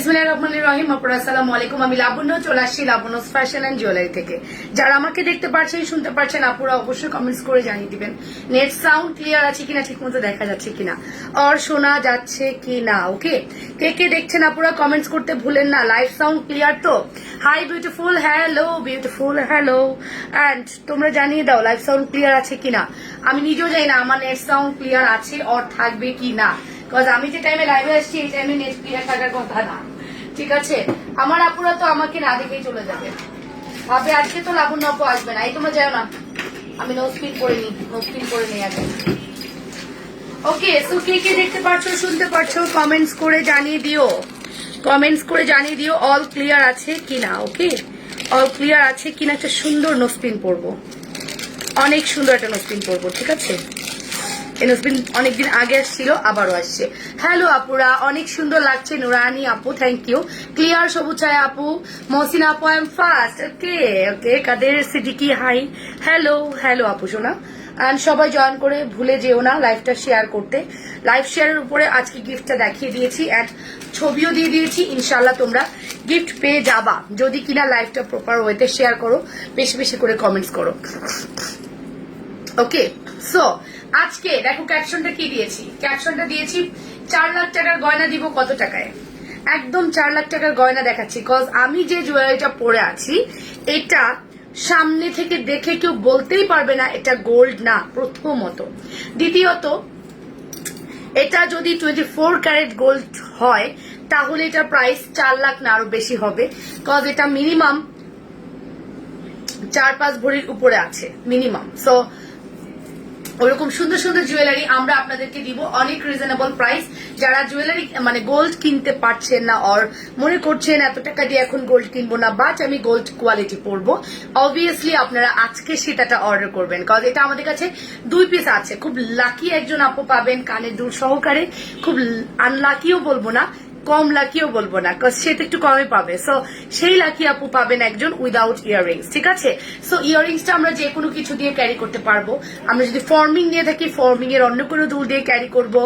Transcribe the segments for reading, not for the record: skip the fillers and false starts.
বিসমিল্লাহির রহমানির রহিম। আপুরা আসসালামু আলাইকুম। আমি লাবণ্য চলে আসছি লাবণ্য ফ্যাশন এন্ড জুয়েলারি থেকে। যারা আমাকে দেখতে পাচ্ছেন শুনতে পাচ্ছেন আপুরা অবশ্যই কমেন্টস করে জানিয়ে দিবেন নেট সাউন্ড ক্লিয়ার আছে কিনা, ঠিক মতো দেখা যাচ্ছে কিনা, আর শোনা যাচ্ছে কিনা। ওকে, কে কে দেখছেন আপুরা কমেন্টস করতে ভুলেন না। লাইভ সাউন্ড ক্লিয়ার তো? Hi beautiful, hello beautiful, hello. And তোমরা জানিয়ে দাও লাইভ সাউন্ড ক্লিয়ার আছে কিনা। আমি নিজেও জানি না আমার নেট সাউন্ড ক্লিয়ার আছে আর থাকবে কিনা, কজ আমি যে টাইমে লাইভে আসছি এই টাইমে নেট ক্লিয়ার থাকার কথা না। ঠিক আছে, আমার আপুরা তো আমাকে না দেখেই চলে যাবে, ভাবে আজকে তো লাবণ্য আপু আসবে না। এই তোমরা যাও না, আমি নো স্পিন করে নিই আগে। ওকে, সো কে কে দেখতে পাচ্ছো শুনতে পাচ্ছো কমেন্টস করে জানিয়ে দিও অল ক্লিয়ার আছে কিনা। ওকে, অল ক্লিয়ার আছে কিনা। একটা সুন্দর নো স্পিন পরবো, অনেক সুন্দর একটা নো স্পিন পরবো। ঠিক আছে, এনসবিন অনেকদিন আগে আসছিল, আবারও আসছে। হ্যালো আপুরা, অনেক সুন্দর লাগছে। নুরানি আপু থ্যাংক ইউ। ক্লিয়ার সবুজ আপু, মহসিন আপু I am first. Okay okay, Kader Siddiqui hi. Hello আপু শোনা। অ্যান্ড সবাই জয়েন করে ভুলে যেও না লাইভটা শেয়ার করতে। লাইভ শেয়ারের উপরে আজকে গিফটটা দেখিয়ে দিয়েছি, অ্যান্ড ছবিও দিয়ে দিয়েছি। ইনশাল্লাহ তোমরা গিফট পেয়ে যাবা যদি কিনা লাইভটা প্রপার ওয়েতে শেয়ার করো, বেশি বেশি করে কমেন্টস করো। ওকে, সো আজকে দেখো ক্যাপশনটা কি দিয়েছি। ক্যাপশনটা দিয়েছি 4 লাখ টাকার গয়না দিব কত টাকায়। একদম 4 লাখ টাকার গয়না দেখাচ্ছি, কজ আমি যে জুয়েলারিটা পরে আছি এটা সামনে থেকে দেখে কেউ বলতেই পারবে না এটা গোল্ড না, প্রথমত। দ্বিতীয়ত, এটা যদি 24 ক্যারেট গোল্ড হয় তাহলে এটার প্রাইস 4 লাখ না আরো বেশি হবে, কজ এটা মিনিমাম 4-5 ভরির উপরে আছে মিনিমাম। সো ওরকম সুন্দর সুন্দর জুয়েলারি আমরা আপনাদেরকে দিব অনেক রিজনেবল প্রাইস। যারা জুয়েলারি মানে গোল্ড কিনতে পারছেন না আর মনে করছেন এত টাকা দিয়ে এখন গোল্ড কিনবো না, বাট আমি গোল্ড কোয়ালিটি পরবো, অবভিয়াসলি আপনারা আজকে সেটাটা অর্ডার করবেন, কারণ এটা আমাদের কাছে 2 পিস আছে। খুব লাকি একজন আপু পাবেন কানের দুল সহকারে, খুব আনলাকিও বলবো না, কম লাকিও বলবো না, সে তো একটু কমে পাবে। সো সেই লাকি আপু পাবেন একজন উইদাউট ইয়াররিংস। ঠিক আছে, সো ইয়াররিংসটা আমরা যে কোনো কিছু দিয়ে ক্যারি করতে পারবো। আমরা যদি ফর্মিং নিয়ে থাকি ফর্মিং এর অন্য কোনো দুল দিয়ে ক্যারি করবো,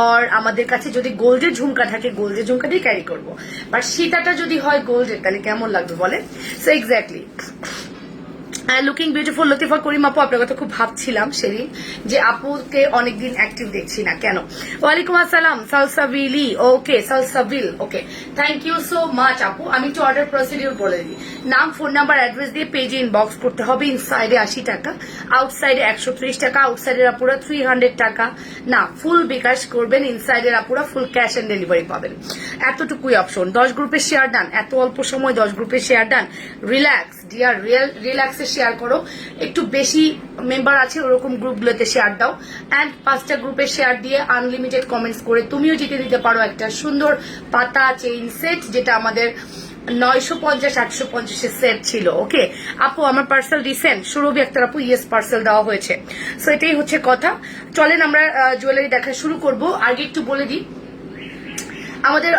আর আমাদের কাছে যদি গোল্ডের ঝুমকা থাকে গোল্ডের ঝুমকা দিয়ে ক্যারি করবো। বাট সীতাটা যদি হয় গোল্ডের তাহলে কেমন লাগবে বলে। So exactly looking beautiful. Latifa Karim আপু, আপনার কথা খুব ভাবছিলাম সেদিন যে আপুকে অনেকদিন অ্যাক্টিভ দেখছি না কেন। ওয়ালাইকুম আসসালাম সালসাবিলি। Okay Salsabil, okay thank you so much আপু। আমি একটু অর্ডার প্রসিডিউর বলে দিই। নাম, ফোন নাম্বার, অ্যাড্রেস দিয়ে পেজে ইনবক্স করতে হবে। ইনসাইডে 80 টাকা, আউটসাইডে 130 টাকা। আউটসাইডের আপুরা 300 টাকা না, ফুল বিকাশ করবেন। ইনসাইডের আপুরা ফুল ক্যাশ অন ডেলিভারি পাবেন। এতটুকুই অপশন। 10 গ্রুপে শেয়ার ডান, এত অল্প সময় 10 গ্রুপে শেয়ার ডান। রিল্যাক্স ডিয়ার, রিল্যাক্সে শেয়ার করো। একটু বেশি মেম্বার আছে ওরকম গ্রুপগুলোতে শেয়ার দাও, অ্যান্ড 5টা গ্রুপে শেয়ার দিয়ে আনলিমিটেড কমেন্টস করে তুমিও জিতে দিতে পারো একটা সুন্দর পাতা চেইন সেট, যেটা আমাদের 950-850 সেট ছিল। ওকে আপু, আমার পার্সেল রিসেন্ট সুরভি আক্তার আপু, ইয়েস পার্সেল দেওয়া হয়েছে। সো এটাই হচ্ছে কথা। চলেন আমরা জুয়েলারি দেখা শুরু করব। আগে একটু বলে দিই আমাদের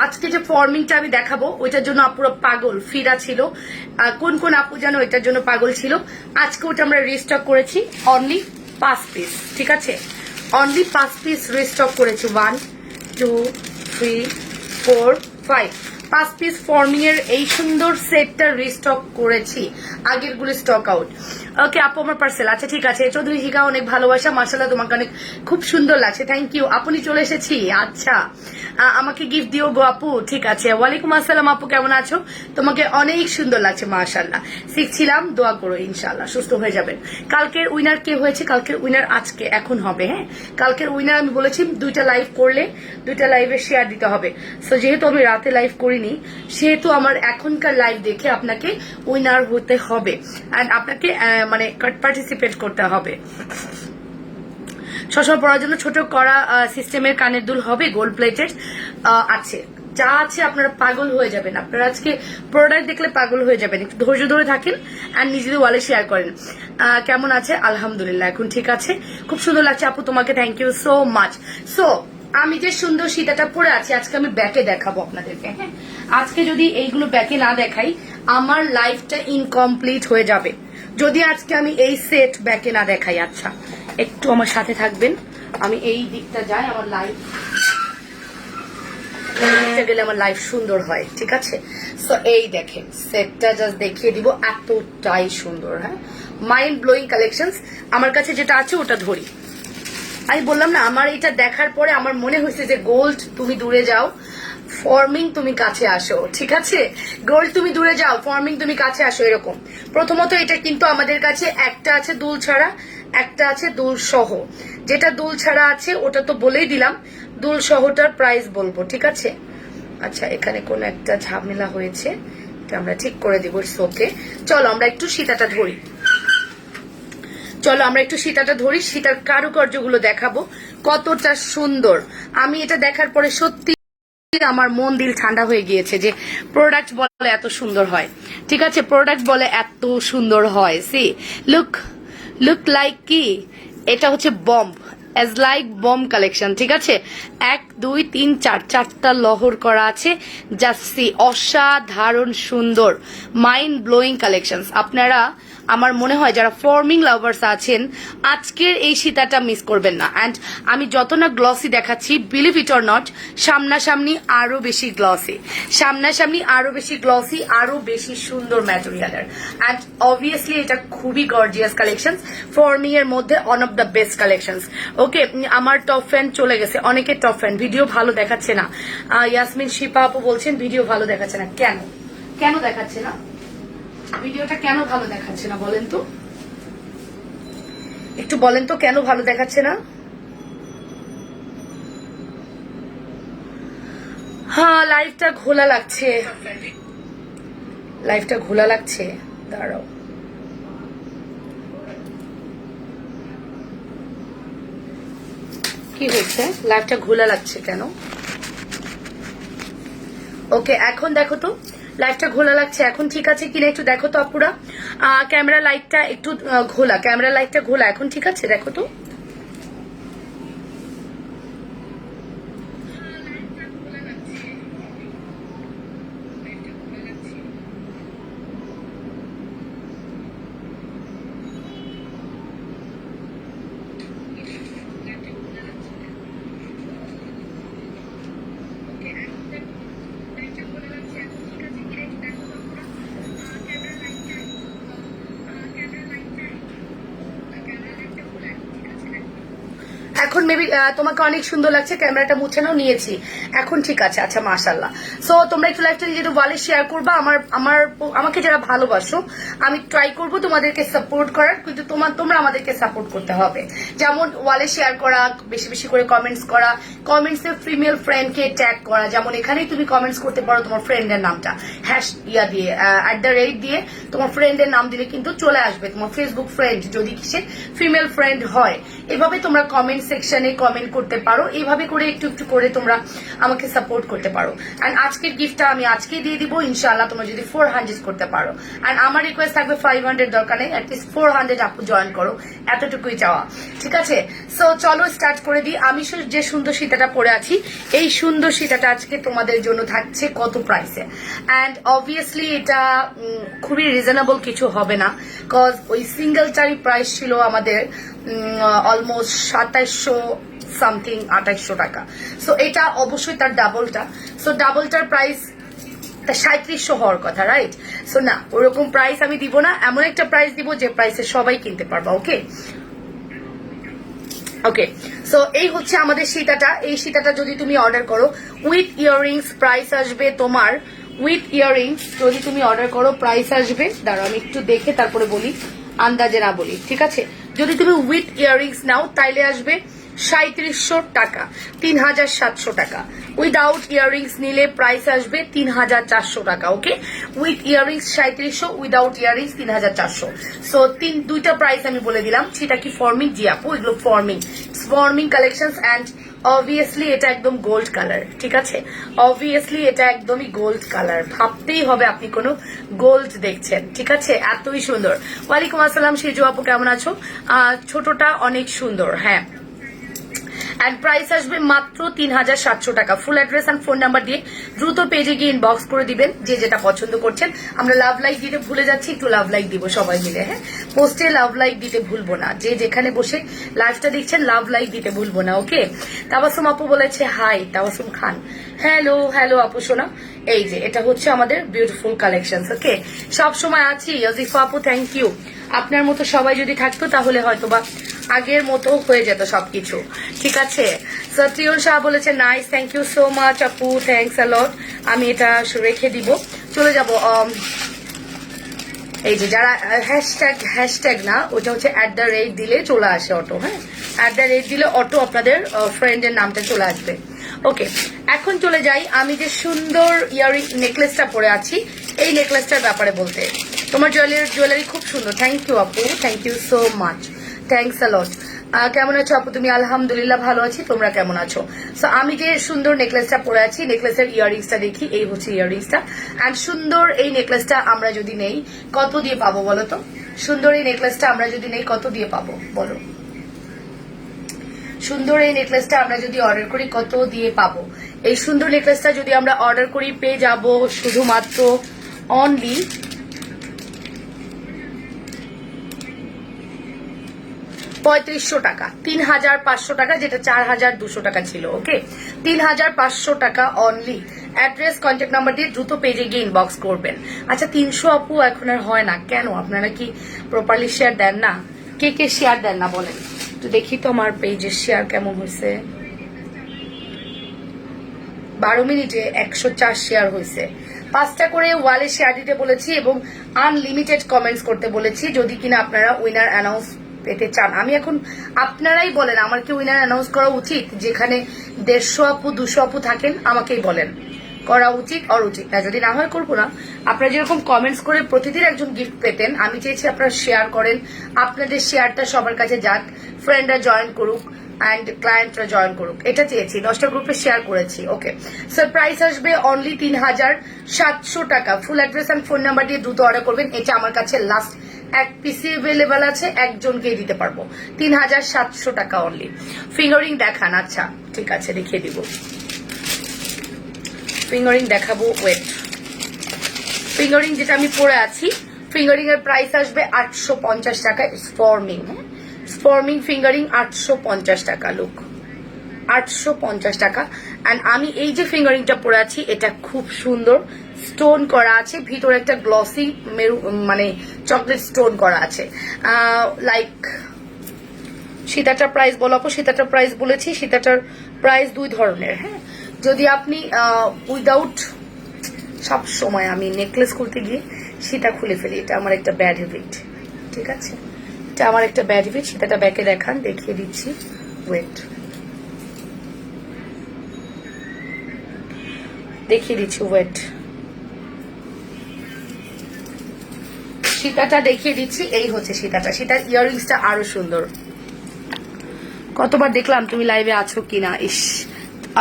আজকে যে ফর্মিংটা আমি দেখাবো ওইটার জন্য আপুরা পাগল ফিরা ছিল। কোন কোন আপু জানো ওইটার জন্য পাগল ছিল। আজকে ওটা আমরা রিস্টক করেছি অনলি 5 পিস। ঠিক আছে, অনলি 5 পিস রিস্টক করেছি। 1 2 3 4 5 5 পিস ফর্মিং এর এই সুন্দর সেটটা রিস্টক করেছি, আগের গুলো স্টক আউট। ওকে আপু, আমার পার্সেল। আচ্ছা ঠিক আছে, চৌধুরী শিখা অনেক ভালোবাসা, মার্শাল্লাহ তোমাকে অনেক খুব সুন্দর লাগছে, থ্যাংক ইউ। আপনি চলে এসেছি, আচ্ছা আমাকে গিফট দিও গো আপু। ঠিক আছে, ওয়ালাইকুম আসসালাম আপু, কেমন আছো? তোমাকে অনেক সুন্দর লাগছে মার্শাল্লাহ। শিখছিলাম, দোয়া করো ইনশাল্লাহ সুস্থ হয়ে যাবেন। কালকের উইনার কে হয়েছে? কালকের উইনার আজকে এখন হবে। হ্যাঁ, কালকের উইনার আমি বলেছি 2টা লাইভ করলে 2টা লাইভে শেয়ার দিতে হবে। সো যেহেতু আমি রাতে লাইভ করিনি সেহেতু আমার এখনকার লাইভ দেখে আপনাকে উইনার হতে হবে, অ্যান্ড আপনাকে মানে পার্টিসিপেট করতে হবে। সবসময় পড়ার জন্য ছোট করা সিস্টেমের কানের দুল হবে, গোল্ড প্লেটেড আছে, যা আছে আপনারা পাগল হয়ে যাবেন। আপনারা আজকে প্রোডাক্ট দেখলে পাগল হয়ে যাবেন। একটু ধৈর্য ধরে থাকেন অ্যান্ড নিজেদের ওয়ালে শেয়ার করেন। কেমন আছে? আলহামদুলিল্লাহ এখন ঠিক আছে, খুব সুন্দর লাগছে আপু, তোমাকে thank you so much. So আমি যে সুন্দর সীতাটা পরে আছি আজকে আমি ব্যাকে দেখাবো আপনাদেরকে। হ্যাঁ, আজকে যদি এইগুলো ব্যাকে না দেখাই আমার লাইফটা ইনকমপ্লিট হয়ে যাবে যদি আজকে আমি এই সেট ব্যাকে না দেখাই। আচ্ছা একটু আমার সাথে থাকবেন, আমি এই দিকটা যাই, আমার লাইফ গেলে আমার লাইফ সুন্দর হয়, ঠিক আছে? সো এই দেখেন সেটটা জাস্ট দেখিয়ে দিব, এতটাই সুন্দর। হ্যাঁ, মাইন্ড ব্লোয়িং কালেকশনস। আমার কাছে যেটা আছে ওটা ধরি। আমি বললাম না, আমার এটা দেখার পরে আমার মনে হয়েছে যে গোল্ড তুমি দূরে যাও, ফর্মিং তুমি কাছে আসো, ঠিক আছে? গোল্ড তুমি দূরে যাও, ফর্মিং তুমি কাছে আসো, এরকম। প্রথমত এটা কিন্তু আমাদের কাছে একটা আছে দুল ছাড়া, একটা আছে দুল সহ। যেটা দুল ছাড়া আছে ওটা তো বলেই দিলাম, দুল সহটার প্রাইস বলবো, ঠিক আছে? আচ্ছা, এখানে কোন একটা ঝামেলা হয়েছে, এটা আমরা ঠিক করে দিব, ওকে। চলো আমরা একটু সীতাটা ধরি, সীতার কারুকার্যগুলো দেখাবো কতটা সুন্দর। আমি এটা দেখার পরে সত্যি আমার মন দিল ঠান্ডা হয়ে গিয়েছে যে প্রোডাক্ট বলে এত সুন্দর হয়, ঠিক আছে? প্রোডাক্ট বলে এত সুন্দর হয়। সি লুক লাইক কি, এটা হচ্ছে bomb, as like bomb collection, ঠিক আছে? 1 2 3 4 চারটা লহর করা আছে, জাস্ট সি, অসাধারণ সুন্দর মাইন্ড ব্লোয়িং কালেকশন। আপনারা আমার মনে হয় যারা ফর্মিং লাভার্স আছেন আজকের এই সীতাটা মিস করবেন না। অ্যান্ড আমি যত না গ্লসি দেখাচ্ছি, বিলিভ ইট অর নট, সামনাসামনি আরো বেশি গ্লসি, আরো বেশি সুন্দর ম্যাটেরিয়ালের। অ্যান্ড অবভিয়াসলি এটা খুবই গর্জিয়াস কালেকশন, ফর্মিং এর মধ্যে one of the best collection. Okay, আমার টপ ফ্যান চলে গেছে, অনেকের টপ ফ্যান, ভিডিও ভালো দেখাচ্ছে না। ইয়াসমিন শিপা আপু বলছেন ভিডিও ভালো দেখাচ্ছে না, কেন দেখাচ্ছে না? ভিডিওটা কেন ভালো দেখাচ্ছে না বলেন তো, একটু বলেন তো কেন ভালো দেখাচ্ছে না? হ্যাঁ, লাইভটা ঘোলা লাগছে, দাঁড়াও। কি হয়েছে, লাইভটা ঘোলা লাগছে কেন? ওকে, এখন দেখো তো লাইটটা ঘোলা লাগছে, এখন ঠিক আছে কিনা একটু দেখো তো আপুরা। ক্যামেরা লাইটটা একটু ঘোলা, এখন ঠিক আছে, দেখো তো। এখন মেবি তোমাকে অনেক সুন্দর লাগছে, ক্যামেরাটা মুছে নাও, নিয়েছি, এখন ঠিক আছে। আচ্ছা, মাশাআল্লাহ। সো তোমরা একটু লাইভটা যেহেতু ওয়ালে শেয়ার করবা, আমাকে যারা ভালোবাসো, আমি ট্রাই করব তোমাদেরকে সাপোর্ট করার, কিন্তু তোমরা আমাদেরকে সাপোর্ট করতে হবে। যেমন ওয়ালে শেয়ার করা, বেশি বেশি করে কমেন্টস করা, কমেন্টসে ফিমেল ফ্রেন্ডকে ট্যাগ করা। যেমন এখানেই তুমি কমেন্টস করতে পারো তোমার ফ্রেন্ডের নামটা দিয়ে @ দিয়ে তোমার ফ্রেন্ডের নাম দিলে কিন্তু চলে আসবে তোমার ফেসবুক ফ্রেন্ড, যদি সে ফিমেল ফ্রেন্ড হয়। এভাবে তোমরা কমেন্ট সেকশনে কমেন্ট করতে পারো, এইভাবে করে একটু একটু করে তোমরা আমাকে সাপোর্ট করতে পারো। এন্ড আজকের গিফটটা আমি আজকেই দিয়ে দিব ইনশাআল্লাহ, তোমরা যদি 400 করতে পারো। এন্ড আমার রিকোয়েস্ট থাকবে 500 দরকার নেই, অ্যাটলিস্ট 400 আপু জয়েন করো, এতটুকুই চাওয়া, ঠিক আছে? সো চলো স্টার্ট করে দিই। আমি যে সুন্দর সীতাটা পরে আছি, এই সুন্দর সীতাটা আজকে তোমাদের জন্য থাকছে কত প্রাইসে। অ্যান্ড অবভিয়াসলি এটা খুবই রিজনেবল কিছু হবে না, কজ ওই সিঙ্গেলটারই প্রাইস ছিল আমাদের অলমোস্ট 2700 সামথিং, 2800 টাকা। সো এটা অবশ্যই তার ডাবলটা। সো ডাবলটার প্রাইস 3700 হওয়ার কথা, রাইট? সো না, ওরকম প্রাইস আমি দিব না, এমন একটা প্রাইস দিব যে প্রাইসে সবাই কিনতে পারবা। ওকে, সো এই হচ্ছে আমাদের সীতাটা। এই সীতাটা যদি তুমি অর্ডার করো উইথ ইয়াররিংস, প্রাইস আসবে তোমার, উইথ ইয়াররিংস যদি তুমি অর্ডার করো প্রাইস আসবে, দাঁড়াও আমি একটু দেখে তারপরে বলি, আন্দাজে না বলি, ঠিক আছে? যদি তুমি উইথ ইয়াররিংস নাও তাইলে আসবে 3700 টাকা, 3700 টাকা। উইদাউট ইয়াররিংস নিলে প্রাইস আসবে 3400 টাকা। Okay, with earrings 3700, without earrings 3400। So দুইটা প্রাইস আমি বলে দিলাম। সেটা কি ফর্মিং? জি আপু, এগুলো ফর্মিং কালেকশনস। অ্যান্ড অবভিয়াসলি এটা একদম গোল্ড কালার, ঠিক আছে? অবভিয়াসলি এটা একদমই গোল্ড কালার, ভাবতেই হবে আপনি কোনো গোল্ড দেখছেন, ঠিক আছে? এতই সুন্দর। ওয়ালাইকুম আসসালাম সিজু আপু, কেমন আছো? ছোটটা অনেক সুন্দর, হ্যাঁ। অ্যান্ড প্রাইস আসবে মাত্র 3700 টাকা। Full address and phone number দিয়ে দ্রুত পেজে গিয়ে ইনবক্স করে দিবেন যে যেটা পছন্দ করছেন। আমরা লাভ লাইক দিতে ভুলে যাচ্ছি, একটু লাভ লাইক দিব সবাই মিলে। হ্যাঁ, পোস্টে লাভ লাইক দিতে ভুলবো না, যে যেখানে বসে লাইভটা দেখছেন লাভ লাইক দিতে ভুলবো না। ওকে, তাবাসুম আপু বলেছে হাই, তাবাসুম খান হ্যালো হ্যালো আপু শোনা। এই যে এটা হচ্ছে আমাদের বিউটিফুল কালেকশন। ওকে, সব সময় আছি ইয়াজিফা আপু, থ্যাংক ইউ। আপনার মতো সবাই যদি থাকতো তাহলে হয়তোবা আগের মতো হয়ে যেত সবকিছু, ঠিক আছে। সত্রিয়ন শাহ বলেছে nice, thank you so much আপু, থ্যাংকস আ লট। আমি এটা রেখে দিব, চলে যাব। এই যে যারা হ্যাশট্যাগ না, ওটা হচ্ছে @ দিলে চলে আসে অটো। হ্যাঁ, @ দিলে অটো আপনাদের ফ্রেন্ডের নামটা চলে আসবে। ওকে, এখন চলে যাই আমি যে সুন্দর ইয়ারিং নেকলেসটা পরে আছি এই নেকলেসটার ব্যাপারে বলতে। তোমার জুয়েলারি খুব সুন্দর, থ্যাংক ইউ আপু, thank you so much, thanks a lot. কেমন আছো আপু তুমি? আলহামদুলিল্লাহ ভালো আছি, তোমরা কেমন আছো? সো আমি যে সুন্দর নেকলেসটা পরে আছি, নেকলেসের ইয়ারিংসটা দেখি, এই হচ্ছে ইয়ারিংসটা। অ্যান্ড সুন্দর এই নেকলেসটা আমরা যদি নেই কত দিয়ে পাবো বলো তো? সুন্দর এই নেকলেসটা আমরা যদি নেই কত দিয়ে পাবো বলো? সুন্দর এই নেকলেসটা আমরা যদি অর্ডার করি কত দিয়ে পাবো? এই সুন্দর নেকলেসটা যদি আমরা অর্ডার করি পেয়ে যাব শুধুমাত্র অনলি 3500 টাকা, 3500 টাকা, যেটা 4200 টাকা ছিল। ওকে, 3500 টাকা অনলি। অ্যাড্রেস কন্ট্যাক্ট নাম্বার দিয়ে দ্রুত পেজে গিয়ে ইনবক্স করবেন। আচ্ছা 300 আপু এখন আর হয় না কেন? আপনারা কি প্রপারলি শেয়ার দেন না? কে কে শেয়ার দেন না বলেন তো দেখি তো আমার পেজের শেয়ার কেমন হয়েছে। 12 মিনিটে 104 শেয়ার হয়েছে। 5টা করে ওয়ালে শেয়ার দিতে বলেছি এবং আনলিমিটেড কমেন্টস করতে বলেছি যদি কিনা আপনারা উইনার অ্যানাউন্স পেতে চান। আমি এখন আপনারাই বলেন আমার কি উইনার অ্যানাউন্স করা উচিত? যেখানে 150 আপু 200 আপু থাকেন আমাকেই বলেন করা উচিত আর উচিত না। যদি না হয় করবো না। আপনারা যেরকম কমেন্টস করে প্রতিদিন একজন গিফট পেতেন, আমি চেয়েছি আপনারা শেয়ার করেন, আপনাদের শেয়ারটা সবার কাছে যাক, ফ্রেন্ডরা জয়েন করুক অ্যান্ড ক্লায়েন্টরা জয়েন করুক, এটা চেয়েছি। 10টা গ্রুপে শেয়ার করেছি। ওকে, সো প্রাইস আসবে অনলি 3700 টাকা। Full address and phone number দিয়ে দ্রুত অর্ডার করবেন। এটা আমার কাছে লাস্ট এক পিসি অ্যাভেলেবেল আছে, একজনকেই দিতে পারবো। 3700 টাকা অনলি। ফিঙ্গারিং দেখান? আচ্ছা ঠিক আছে, দেখিয়ে দিব। ফিঙ্গারিং দেখাবো, ওয়েট। ফিঙ্গারিং যেটা আমি পরে আছি, ফিঙ্গারিং এর প্রাইস আসবে 850 টাকা। স্পর্মিং, স্পর্মিং ফিঙ্গারিং 850 টাকা। লুক, 850 টাকা। অ্যান্ড আমি এই যে ফিঙ্গারিংটা পরে আছি এটা খুব সুন্দর স্টোন করা আছে, ভিতরে একটা গ্লসি মানে চকলেট স্টোন করা আছে। লাইক সীতাটার প্রাইস বলো আপু? সীতাটার প্রাইস বলেছি। সীতাটার প্রাইস 2 ধরনের। হ্যাঁ, যদি আপনি উইদাউট, সব সময় আমি নেকলেস খুলতে গিয়ে সীতা খুলে ফেলি, এটা আমার একটা ব্যাড হ্যাবিট, ঠিক আছে? এটা আমার একটা ব্যাড হ্যাবিট। সীতাটা ব্যাকে দেখান, দেখিয়ে দিচ্ছি, ওয়েট, দেখিয়ে দিচ্ছি, ওয়েট, সীতাটা দেখিয়ে দিচ্ছি। এই হচ্ছে সীতাটা। সীতার ইয়াররিংসটা আরো সুন্দর। কতবার দেখলাম তুমি লাইভে আছো কিনা। ইস,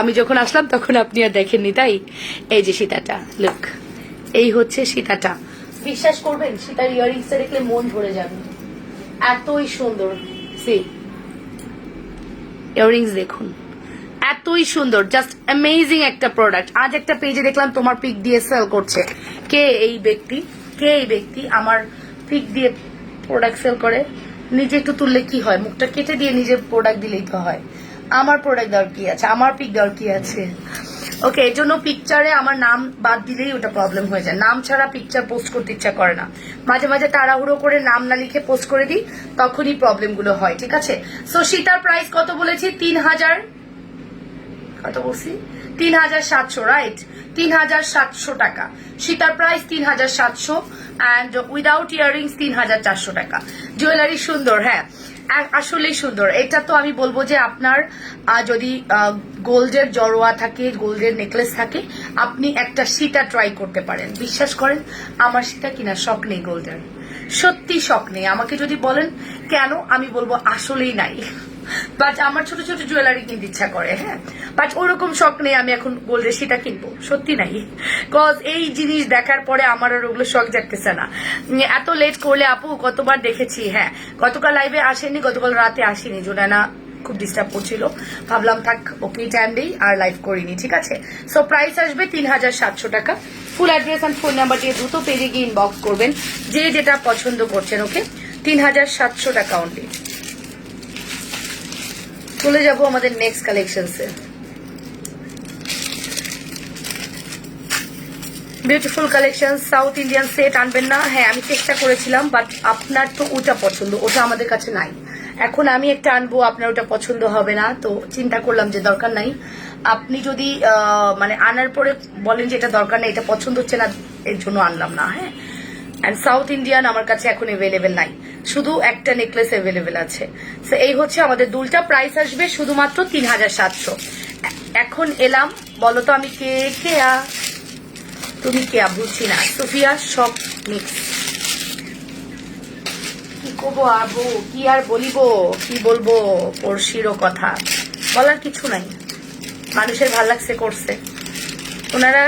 আমি যখন আসলাম তখন আপনি আর দেখেননি, তাই? এই যে সীতাটা, লুক, এই হচ্ছে সীতাটা। বিশ্বাস করবেন সীতার ইয়াররিংসটা দেখলে মন ভরে যাবে, এতই সুন্দর। সি ইয়াররিংস দেখুন, এতই সুন্দর, জাস্ট অ্যামেজিং একটা প্রোডাক্ট। আজ একটা পেজে দেখলাম তোমার পিক দিয়ে সেল করছে। কে এই ব্যক্তি? কে এই ব্যক্তি আমার পিক দিয়ে প্রোডাক্ট সেল করে? নিজে একটু তুললে কি হয়? মুখটা কেটে দিয়ে নিজের প্রোডাক্ট দিলেই তো হয়। আমার প্রোডাক্ট দেওয়ার কি আছে? আমার পিক দেওয়ার কি আছে? ওকে, এর জন্য পিকচারে আমার নাম বাদ দিলেই ওটা প্রবলেম হয়ে যায়। নাম ছাড়া পিকচার পোস্ট করতে ইচ্ছা করে না। মাঝে মাঝে তাড়াহুড়ো করে নাম না লিখে পোস্ট করে দিই, তখনই প্রবলেম গুলো হয়, ঠিক আছে? সো সীতার প্রাইস কত বলেছি? 3000, কত বলছি? 3700, রাইট? 3700 টাকা সীতার প্রাইস, 3700। অ্যান্ড উইদাউট ইয়াররিংস 3400 টাকা। জুয়েলারি সুন্দর, হ্যাঁ আসলেই সুন্দর। এটা তো আমি বলবো যে আপনার যদি গোল্ডের জড়োয়া থাকে, গোল্ডের নেকলেস থাকে, আপনি একটা সীতা ট্রাই করতে পারেন। বিশ্বাস করেন আমার সীতা কিনা শখ নেই গোল্ডের, সত্যি শখ নেই। আমাকে যদি বলেন কেন, আমি বলবো আসলেই নাই। বাট আমার ছোট ছোট জুয়েলারি কিনতে ইচ্ছা করে, হ্যাঁ, বাট ওরকম শখ নেই আমি এখন গোল্ডের সেটা কিনবো, সত্যি নাই। কজ এই জিনিস দেখার পরে আমার আর ওগুলো শখ জাগতেছে না। এত লেট করলে আপু কতবার দেখেছি। হ্যাঁ, গতকাল লাইভে আসেনি, গতকাল রাতে আসেনি, জোনানা খুব ডিস্টার্ব করছিল, ভাবলাম থাক ওকে টাইম দেই আর লাইভ করিনি, ঠিক আছে। সো প্রাইস আসবে 3700 টাকা। Full address and phone number দিয়ে দ্রুত পেজে গিয়ে ইনবক্স করবেন যে যেটা পছন্দ করছেন। ওকে, 3700 টাকা অনলি। চলে যাব আমাদের নেক্সট কালেকশনসে। Beautiful collection, south Indian set আনবেন না? হ্যাঁ আমি চেষ্টা করেছিলাম, বাট আপনার তো ওটা পছন্দ, ওটা আমাদের কাছে নাই। এখন আমি একটা আনবো, আপনার ওটা পছন্দ হবে না, তো চিন্তা করলাম যে দরকার নাই। আপনি যদি মানে আনার পরে বলেন যে এটা দরকার নেই, এটা পছন্দ হচ্ছে না, এর জন্য আনলাম না। হ্যাঁ, অ্যান্ড সাউথ ইন্ডিয়ান আমার কাছে এখন অ্যাভেলেবেল নাই, শুধু একটা নেকলেস অ্যাভেলেবেল আছে। তো এই হচ্ছে আমাদের দুলটা। প্রাইস আসবে শুধুমাত্র 3700। এখন এলাম, বলো তো আমি কে কেয়া, তুমি কে বুঝছি না, সুফিয়া সব মিক্স। কি করবো আবু, কি আর বলিব, কি বলবো, পড়শিরও কথা বলার কিছু নাই। মানুষের ভাল লাগছে করছে, ওনারা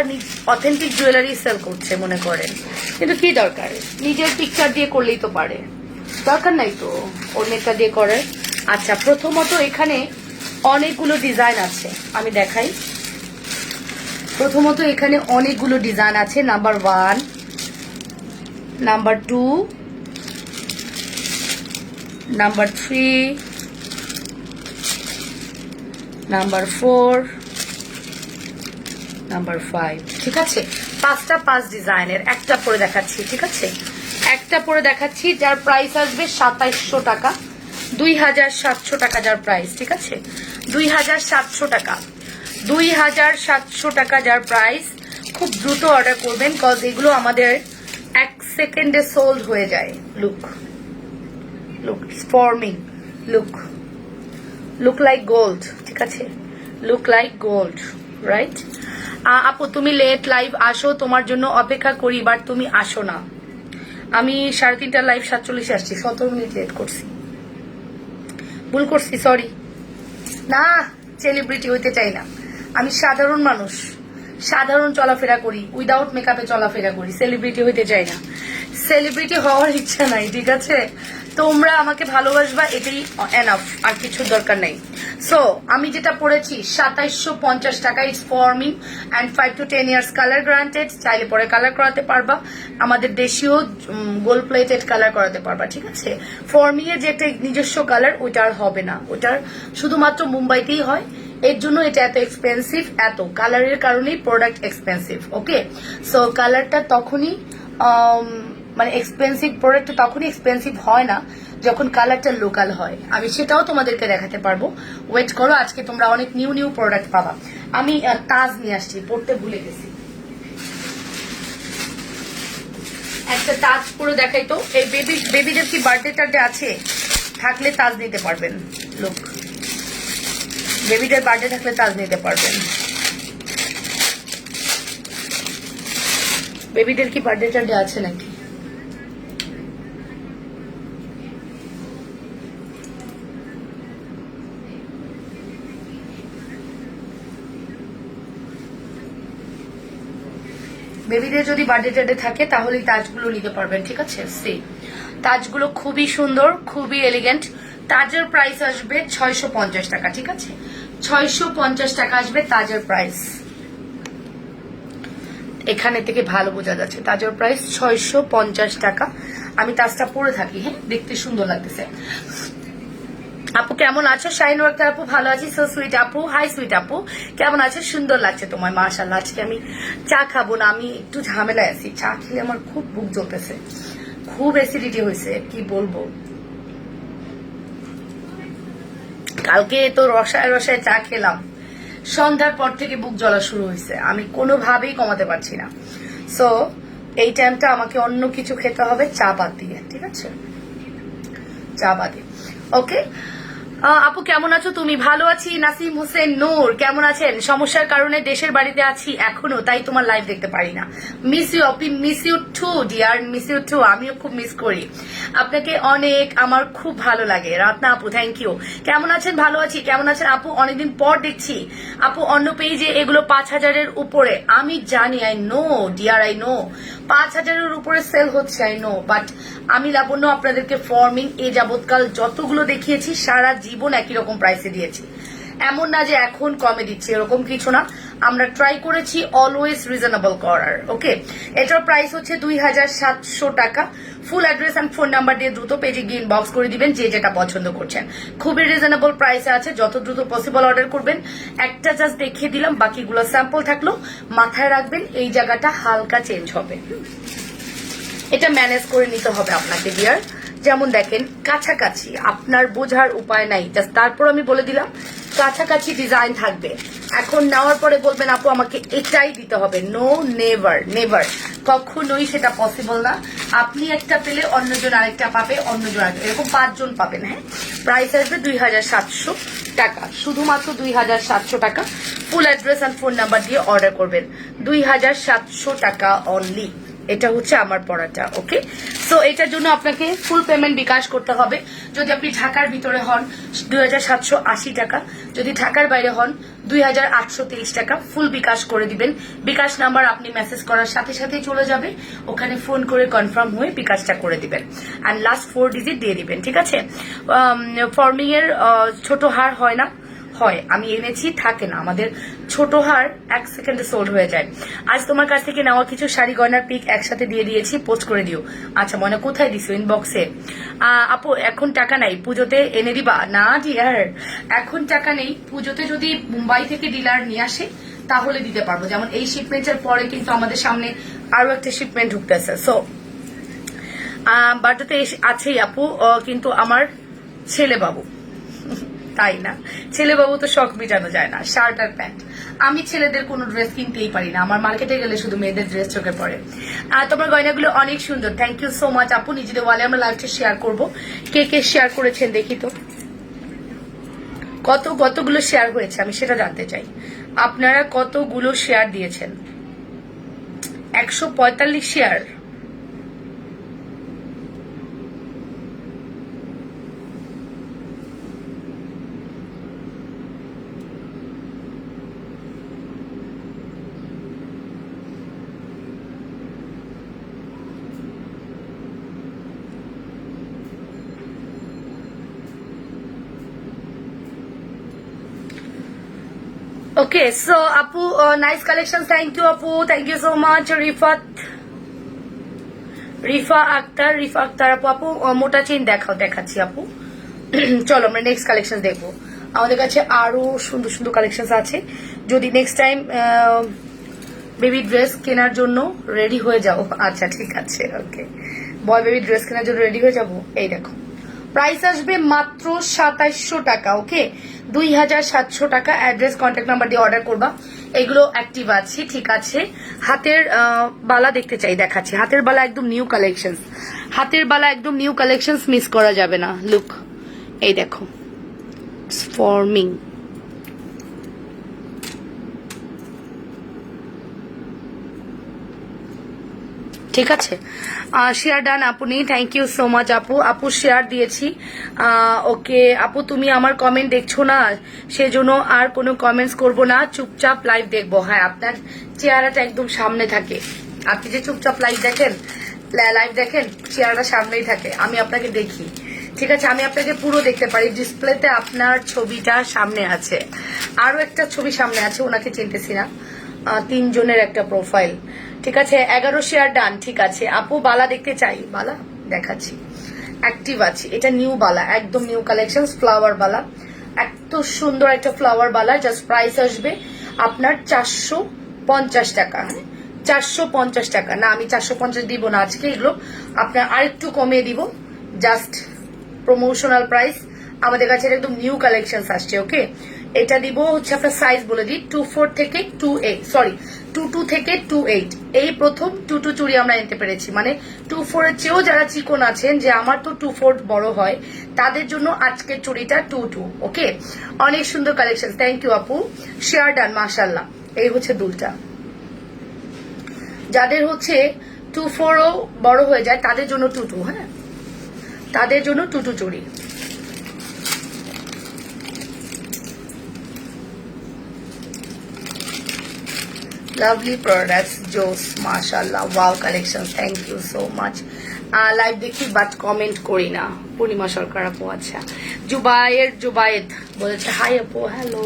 অথেন্টিক জুয়েলারি সেল করছে মনে করেন, কিন্তু কি দরকার, নিজের পিকচার দিয়ে করলেই তো পারে, দরকার নাই তো অন্যটা দিয়ে করে। আচ্ছা, প্রথমত এখানে অনেকগুলো ডিজাইন আছে, আমি দেখাই। প্রথমত এখানে অনেকগুলো ডিজাইন আছে। Number 1, number 2, number 3, number 4, number 5, ঠিক আছে। 5 ডিজাইনের একটা পরে দেখাচ্ছি, ঠিক আছে, একটা পরে দেখাচ্ছি, যার প্রাইস আসবে 2700 টাকা, 2700 টাকা যার প্রাইস, ঠিক আছে, 2700 টাকা, 2700 টাকা যার প্রাইস। খুব দ্রুত অর্ডার করবেন, কজ এগুলো আমাদের 1 সেকেন্ডে সোল্ড হয়ে যায়। Look look forming, look like gold, ঠিক আছে, লুক লাইক গোল্ড, রাইট। আপু তুমি লেট লাইভ আসো, তোমার জন্য অপেক্ষা করি, বাট তুমি আসো না। আমি 3:30 লাইভ 47 আসছি, 17 মিনিট লেট করছি, ভুল করছি, সরি। না, সেলিব্রিটি হইতে চাই না, আমি সাধারণ মানুষ, সাধারণ চলাফেরা করি, উইদাউট মেকআপে চলাফেরা করি, সেলিব্রিটি হইতে চাই না, সেলিব্রিটি হওয়ার ইচ্ছা নাই, ঠিক আছে। তোমরা আমাকে ভালোবাসবা, এটাই এনাফ, আর কিছু দরকার নাই। সো আমি যেটা পড়েছি 2750 টাকা, it's forming and 5 to 10 years colour granted, চাইলে পরে কালার করাতে পারবা, আমাদের দেশীয় গোল্ড প্লেটেড কালার করাতে পারবা, ঠিক আছে। ফর্মিং এর যে একটা নিজস্ব কালার, ওইটা আর হবে না, ওইটার শুধুমাত্র মুম্বাইতেই হয়, এর জন্য এটা এত এক্সপেন্সিভ, এত কালারের কারণেই প্রোডাক্ট এক্সপেন্সিভ। ওকে, সো কালারটা তখনই মানে এক্সপেন্সিভ, প্রোডাক্টটা তখনই এক্সপেন্সিভ হয় না যখন কালারটা লোকাল হয়। আমি সেটাও তোমাদেরকে দেখাতে পারবো, ওয়েট করো, আজকে তোমরা অনেক নিউ প্রোডাক্ট পাবা। আমি তাজ নিয়ে আসছি, পড়তে ভুলে গেছি, একটা তাজ পুরো দেখাই তো। এই বেবিদের কি বার্থডে টার্থডে আছে, থাকলে তাজ নিতে পারবেন। লোক বেবিদের বার্থডে থাকলে তাজ নিতে পারবেন। বেবিদের কি বার্থডে টার্থডে আছে নাকি? বেবিদের যদি বার্থডে টার্থডে থাকে তাহলে তাজগুলো নিতে পারবেন, ঠিক আছে। সে তাজগুলো খুবই সুন্দর, খুবই এলিগেন্ট। তাজের প্রাইস আসবে 650 টাকা, ঠিক আছে, 650 টাকা আসবে তাজের প্রাইস। এখানে থেকে ভালো বোঝা যাচ্ছে তাজের প্রাইস 650 টাকা। আমি তাজটা পরে থাকি, হ্যাঁ, দেখতে সুন্দর লাগতেছে। আপু কেমন আছো? শাইনুর আক্তার আপু ভালো আছি, সো সুইট আপু, হাই সুইট আপু, কেমন আছে? সুন্দর লাগছে তোমায়, মাশাআল্লাহ। আজকে আমি চা খাবো না, আমি একটু ঝামেলায় আছি, চা খেলে আমার খুব বুক জ্বলতেছে, খুব অ্যাসিডিটি হয়েছে, কি বলবো। কালকে তো রসায় চা খেলাম, সন্ধ্যার পর থেকে বুক জ্বলা শুরু হয়েছে, আমি কোনোভাবেই কমাতে পারছি না। সো এই টাইমটা আমাকে অন্য কিছু খেতে হবে, চা বাদ দিয়ে, ঠিক আছে, চা বাদে। ওকে, আপু কেমন আছো তুমি? ভালো আছি। নাসিম হোসেন নূর কেমন আছেন? সমস্যার কারণে দেশের বাড়িতে আছি এখনো, তাই তোমার লাইভ দেখতে পারি না। মিস ইউ আপু, miss you too dear, miss you too, আমিও খুব মিস করি আপনাকে অনেক, আমার খুব ভালো লাগে। রাতনা আপু থ্যাংক ইউ। কেমন আছেন? ভালো আছি। কেমন আছেন আপু? অনেকদিন পর দেখছি আপু। অন্য পেজে এগুলো 5000-এর উপরে, আমি জানি, I know dear, I know 5000-এর উপরে সেল হচ্ছে, আই নো, বাট আমি লাবণ্য আপনাদেরকে ফর্মিং এ যাবৎকাল যতগুলো দেখিয়েছি সারা জীবন একই রকম প্রাইসে দিয়েছি। এমন না যে এখন কমে দিচ্ছি, এরকম কিছু না। আমরা ট্রাই করেছি অলওয়েজ রিজনেবল করার। ওকে, এটার প্রাইস হচ্ছে 2700 টাকা। Full address and phone number দিয়ে দ্রুত পেজে গিয়ে ইনবক্স করে দিবেন যে যেটা পছন্দ করছেন। খুবই রিজনেবল প্রাইসে আছে, যত দ্রুত পসিবল অর্ডার করবেন। একটা জাস্ট দেখিয়ে দিলাম, বাকিগুলো স্যাম্পল থাকলো। মাথায় রাখবেন এই জায়গাটা হালকা চেঞ্জ হবে, এটা ম্যানেজ করে নিতে হবে আপনাকে ডিয়ার। যেমন দেখেন কাছাকাছি, আপনার বোঝার উপায় নাই, জাস্ট তারপর আমি বলে দিলাম কাছাকাছি ডিজাইন থাকবে। এখন নেওয়ার পরে বলবেন আপু আমাকে এটাই দিতে হবে, নো, নেভার নেভার, কখনোই সেটা পসিবল না। আপনি একটা পেলে অন্যজন আরেকটা পাবে, অন্যজন আরেকটা, এরকম 5 জন পাবেন। হ্যাঁ, প্রাইস আসবে 2700 টাকা, শুধুমাত্র 2700 টাকা। Full address and phone number দিয়ে অর্ডার করবেন, 2700 টাকা অনলি। এটা হচ্ছে আমার পড়াটা। ওকে, সো এটার জন্য আপনাকে ফুল পেমেন্ট বিকাশ করতে হবে। যদি আপনি ঢাকার ভিতরে হন 2780 টাকা, যদি ঢাকার বাইরে হন 2823 টাকা। ফুল বিকাশ করে দিবেন। বিকাশ নাম্বার আপনি মেসেজ করার সাথে সাথে চলে যাবে, ওখানে ফোন করে কনফার্ম হয়ে বিকাশটা করে দিবেন অ্যান্ড লাস্ট 4 ডিজিট দিয়ে দিবেন। ঠিক আছে, ফর্মিং এর ছোট হার হয় না, হয় আমি এনেছি, থাকে না আমাদের ছোট হার, 1 সেকেন্ডে সোল্ড হয়ে যায়। আজ তোমার কাছ থেকে নেওয়া কিছু শাড়ি গয়নার পিক একসাথে দিয়ে দিয়েছি, পোস্ট করে দিও। আচ্ছা মনে, কোথায় দিছো? ইনবক্সে। আপু এখন টাকা নাই, পুজোতে এনে দিবা? না ডিয়ার, এখন টাকা নেই। পুজোতে যদি মুম্বাই থেকে ডিলার নিয়ে আসে তাহলে দিতে পারবো। যেমন এই শিপমেন্টের পরে কিন্তু আমাদের সামনে আরো একটা শিপমেন্ট ঢুকতেছে। সো বার্থডেতে আছেই আপু, কিন্তু আমার ছেলে বাবু, তাই না? ছেলে বাবু তো শখ মিটানো যায় না, শার্ট আর প্যান্ট। আমি ছেলেদের কোনো ড্রেস কিনতেই পারি না, আমার মার্কেটে গেলে শুধু মেয়েদের ড্রেস চোখে পড়ে। তোমার গয়নাগুলো অনেক সুন্দর, থ্যাংক ইউ সো মাচ আপু। নিজেদের ওয়ালে আমরা লাইভটা শেয়ার করবো, কে কে শেয়ার করেছেন দেখি তো, কতগুলো শেয়ার হয়েছে আমি সেটা জানতে চাই। আপনারা কতগুলো শেয়ার দিয়েছেন? 145 শেয়ার। ওকে, সো আপু নাইস কালেকশন, থ্যাংক ইউ আপু, thank you so much. Rifa Akter আপু, আপু মোটা চেইন দেখাচ্ছি আপু। চলো আমরা নেক্সট কালেকশন দেখবো। আমাদের কাছে আরো সুন্দর সুন্দর কালেকশন আছে। যদি নেক্সট টাইম বেবি ড্রেস কেনার জন্য রেডি হয়ে যাও। আচ্ছা ঠিক আছে, ওকে, বয় বেবি ড্রেস কেনার জন্য রেডি হয়ে যাবো। এই দেখো, প্রাইস আসবে মাত্র 2700 টাকা। ওকে, 2700 টাকা। অ্যাড্রেস কন্ট্যাক্ট নাম্বার দিয়ে অর্ডার করবা। এগুলো অ্যাক্টিভ আছে, ঠিক আছে। হাতের বালা দেখতে চাই, দেখাচ্ছি। হাতের বালা একদম নিউ কালেকশন, হাতের বালা একদম নিউ কালেকশন, মিস করা যাবে না। লুক, এই দেখো, ফর্মিং, ঠিক আছে। শেয়ার ডান আপনি, থ্যাংক ইউ সো মাচ আপু। আপু শেয়ার দিয়েছি। ওকে আপু, তুমি আমার কমেন্ট দেখছো না, সেজন্য আর কোনো কমেন্টস করব না, চুপচাপ লাইভ দেখবো। হ্যাঁ, আপনার চেহারাটা একদম সামনে থাকে, আপনি যে চুপচাপ লাইভ দেখেন, চেহারাটা সামনেই থাকে, আমি আপনাকে দেখি। ঠিক আছে, আমি আপনাকে পুরো দেখতে পারি, ডিসপ্লেতে আপনার ছবিটা সামনে আছে। আরো একটা ছবি সামনে আছে, ওনাকে চিনতেছি না। 3 জনের একটা প্রোফাইল। ঠিক আছে, 11 শেয়ার ডান। ঠিক আছে আপু, বালা দেখতে চাই, বালা দেখাচ্ছি, অ্যাক্টিভ আছে। এটা নিউ বালা, একদম নিউ কালেকশন, ফ্লাওয়ার বালা, এত সুন্দর একটা ফ্লাওয়ার বালা। জাস্ট প্রাইস আসবে আপনার 450 টাকা। 450 টাকা না, আমি 450 দিব না আজকে, এগুলো আপনার আরেকটু কমিয়ে দিব, জাস্ট প্রমোশনাল প্রাইস। আমাদের কাছে একদম নিউ কালেকশন আসছে। ওকে, এটা দিব হচ্ছে আপনার সাইজ বলে দিই, 24 থেকে 28, সরি 22 থেকে 28। এই প্রথম 22 চুড়ি আমরা নিতে পেরেছি, মানে 24 এর চেয়েও যারা চিকন আছেন, যে আমার তো 24 বড় হয়, তাদের জন্য আজকের চুড়িটা 22। ওকে, অনেক সুন্দর কালেকশন, থ্যাংক ইউ আপু। শেয়ার ডান, মাশাল্লাহ। এই হচ্ছে দুলটা, যাদের হচ্ছে 24ও বড় হয়ে যায় তাদের জন্য 22, হ্যাঁ, তাদের জন্য 22 চুড়ি। Lovely products, Jose, mashallah, wow collection, thank you so much. Live দেখি বাট কমেন্ট করি না। পূর্ণিমা সরকার আপু, আচ্ছা। জুবায়েদ বলেছে হাই আপু, হ্যালো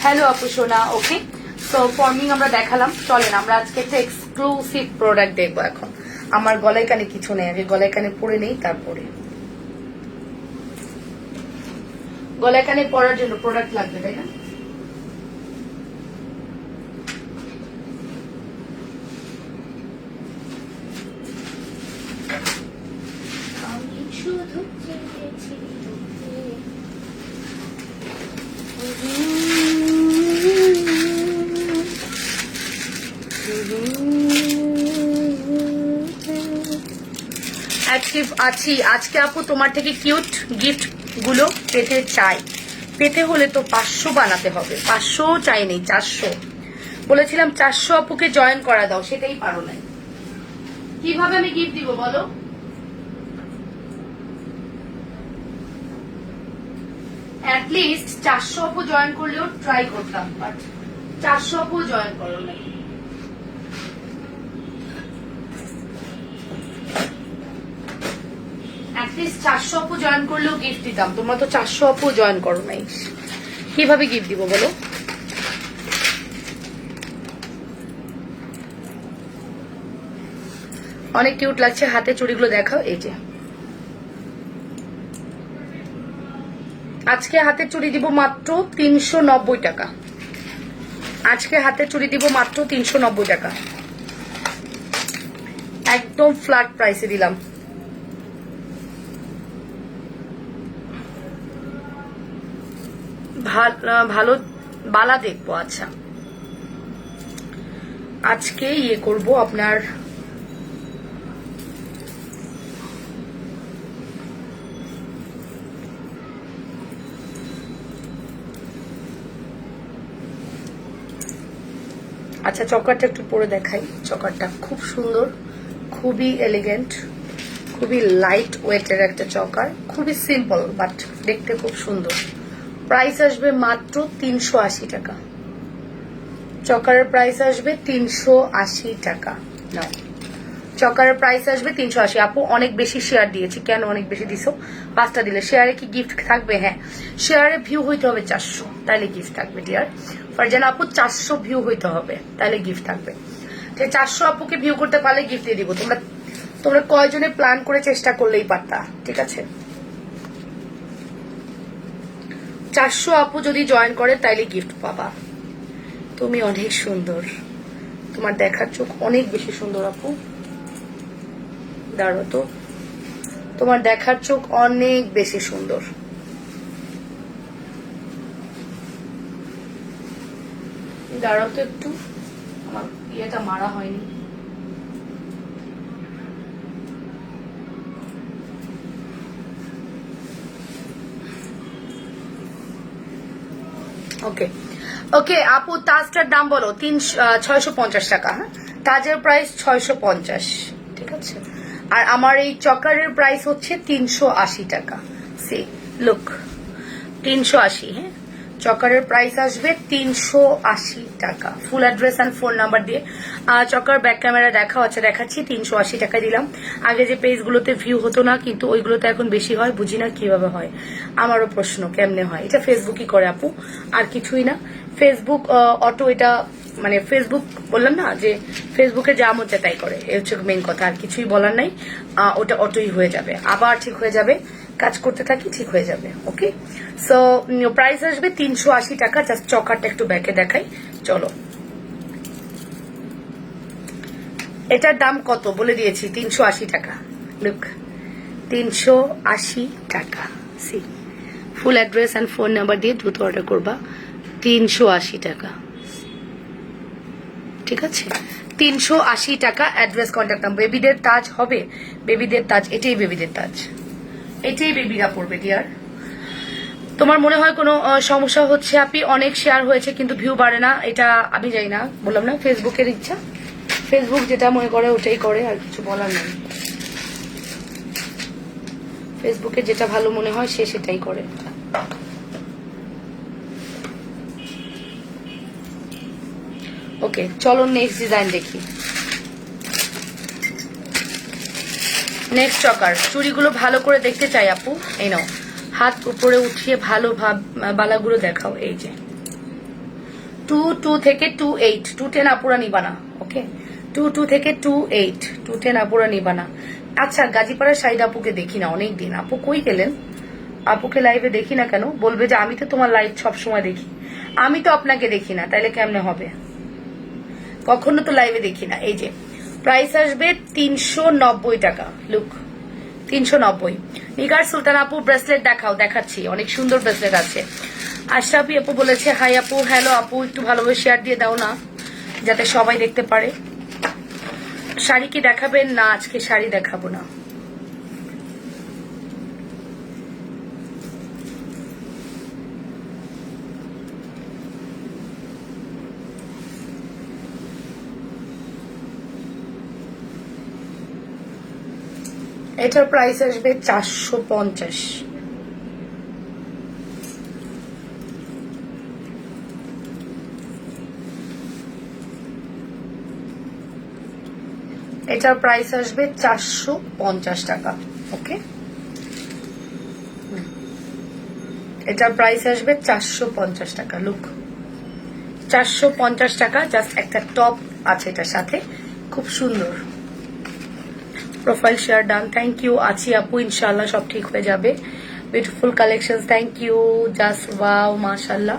হ্যালো আপু সোনা। ওকে, সো ফর্মিং আমরা দেখালাম, চলেন আমরা আজকে একটা এক্সক্লুসিভ প্রোডাক্ট দেখবো। এখন আমার গলায় কানে কিছু নেই, আগে গলায় কানে পরে নেই, তারপরে গলায় কানে পরার জন্য প্রোডাক্ট লাগবে, তাই না? আমি শুধু চেয়েছি অ্যাক্টিভ আছি আজকে আপু। তোমার থেকে কিউট গিফট গুলো পেতে চাই। পেতে হলে তো 500 বানাতে হবে। 500 চাই নেই, 400 বলেছিলাম। 400 আপুকে জয়েন করা দাও, সেটাই পারো না। কিভাবে আমি গিফট দিব বলো? অ্যাটলিস্ট 400 আপু জয়েন করলেও ট্রাই করতাম, বাট 400 আপু জয়েন করো নাই। অ্যাটলিস্ট 400 আপু জয়েন করলেও গিফট দিতাম, তোমরা তো 400 আপু জয়েন করো নাই। কিভাবে গিফট দিব বলো? অনেক কিউট লাগছে, হাতে চুড়িগুলো দেখাও। এই যে আজকে হাতে চুড়ি দিব মাত্র 390 টাকা। আজকে হাতে চুড়ি দিব মাত্র 390 টাকা, একদম ফ্ল্যাট প্রাইসে দিলাম। ভালো বালা দেখবো। আচ্ছা, আজকে ইয়ে করব আপনার আচ্ছা, চকারটা একটু পরে দেখাই। চকারটা খুব সুন্দর, খুবই এলিগেন্ট, খুবই লাইট ওয়েটের একটা চকার, খুবই সিম্পল বাট দেখতে খুব সুন্দর। প্রাইস আসবে মাত্র 380 টাকা। চকারের প্রাইস আসবে 380 টাকা। নাও, চকারের প্রাইস আসবে 380। আপু অনেক বেশি শেয়ার দিয়েছি। কেন অনেক বেশি দিছো? 5টা দিলে। শেয়ারে কি গিফট থাকবে? হ্যাঁ, শেয়ারে ভিউ হইতে হবে 400, তাহলে গিফট থাকবে ডিয়ার। ফারজান আপু 400 ভিউ হইতে হবে, তাহলে গিফট থাকবে। 400 আপুকে ভিউ করতে পারলে গিফট দিয়ে দিব। তোমরা কয়জনে প্ল্যান করে চেষ্টা করলেই পারতা, ঠিক আছে? 400 আপু যদি জয়েন করে তাইলে গিফট পাবা। তুমি অনেক সুন্দর, তোমার দেখার চোখ অনেক বেশি সুন্দর আপু। দাঁড়ো তো, তোমার দেখার চোখ অনেক বেশি সুন্দর। দাঁড়াও তো একটু, আমার ইয়েটা মারা হয়নি। ওকে ওকে আপু, তাজটার দাম বলো। 650 টাকা। হ্যাঁ, তাজের প্রাইস 650, ঠিক আছে। আর আমার এই চকারের প্রাইস হচ্ছে 380 টাকা। See look, 380। হ্যাঁ, চকারের প্রাইস আসবে 380 টাকা। Full address and phone number দিয়ে। চকার ব্যাক ক্যামেরা দেখাও। আচ্ছা দেখাচ্ছি। 380 টাকা দিলাম। আগে যে পেজগুলোতে ভিউ হতো না, কিন্তু ওইগুলোতে এখন বেশি হয়। বুঝি না কিভাবে হয়, আমারও প্রশ্ন কেমনে হয়। এটা ফেসবুকই করে আপু, আর কিছুই না। ফেসবুক অটো, এটা মানে ফেসবুক বললাম না যে ফেসবুকে যা মধ্যে তাই করে, এই হচ্ছে মেইন কথা, আর কিছুই বলার নাই। ওটা অটোই হয়ে যাবে, আবার ঠিক হয়ে যাবে। কাজ করতে থাকি, ঠিক হয়ে যাবে। ওকে, সো প্রাইস আসবে 380 টাকা। জাস্ট চকারটা একটু ব্যাকে দেখাই, চলো। এটার দাম কত বলে দিয়েছি, 380 টাকা। লুক, 380 টাকা। See, full address and phone number দিয়ে দ্রুত অর্ডার করবা। 380 টাকা, ঠিক আছে। 380 টাকা। Address, contact number. বেবিদের তাজ হবে, বেবিদের তাজ, এটাই বেবিদের তাজ, এটাই বেবিরা পড়বে ডিয়ার। তোমার মনে হয় কোনো সমস্যা হচ্ছে আপনি? অনেক শেয়ার হয়েছে কিন্তু ভিউ বাড়ে না, এটা আমি জানি না, বললাম না ফেসবুকের ইচ্ছা। ফেসবুক যেটা মনে করে ওটাই করে, আর কিছু বলার নেই। ফেসবুকে যেটা ভালো মনে হয় সে সেটাই করে। ওকে, চলো নেক্সট ডিজাইন দেখি। নেক্সট চকার চুড়িগুলো ভালো করে দেখতে চাই আপু, এই নাও হাত উপরে উঠিয়ে ভালো বালাগুলো দেখাও। এই যে 2 থেকে 2 8, 210 আপুরা নিবা না, ওকে 2 থেকে 2 8, 210 আপুরা নিবা না। আচ্ছা গাজীপাড়ার শাহিদ আপুকে দেখি না অনেক দিন, আপু কই গেলেন? আপুকে লাইভে দেখি না কেন? বলবে যে আমি তো তোমার লাইভ সবসময় দেখি, আমি তো আপনাকে দেখি না, তাইলে কেমনে হবে? কখনো তো লাইভে দেখি না। এই যে প্রাইস আসবে 390 টাকা, লুক 390। নিগার সুলতান আপু ব্রেসলেট দেখাও, দেখাচ্ছি, অনেক সুন্দর ব্রেসলেট আছে। আশরাফি আপু বলেছে হাই আপু, হ্যালো আপু, একটু ভালোভাবে শেয়ার দিয়ে দাও না যাতে সবাই দেখতে পারে। শাড়ি কি দেখাবেন? না আজকে শাড়ি দেখাবো না। এটার প্রাইস আসবে 450। এটার প্রাইস আসবে 450 টাকা, ওকে এটার প্রাইস আসবে 450 টাকা। লুক 450 টাকা। জাস্ট একটা টপ আছে এটার সাথে, খুব সুন্দর। Profile share done, thank you. আছি আপু, ইনশাল্লাহ সব ঠিক হয়ে যাবে। Beautiful collection, thank you. Just wow, মাশাল্লাহ।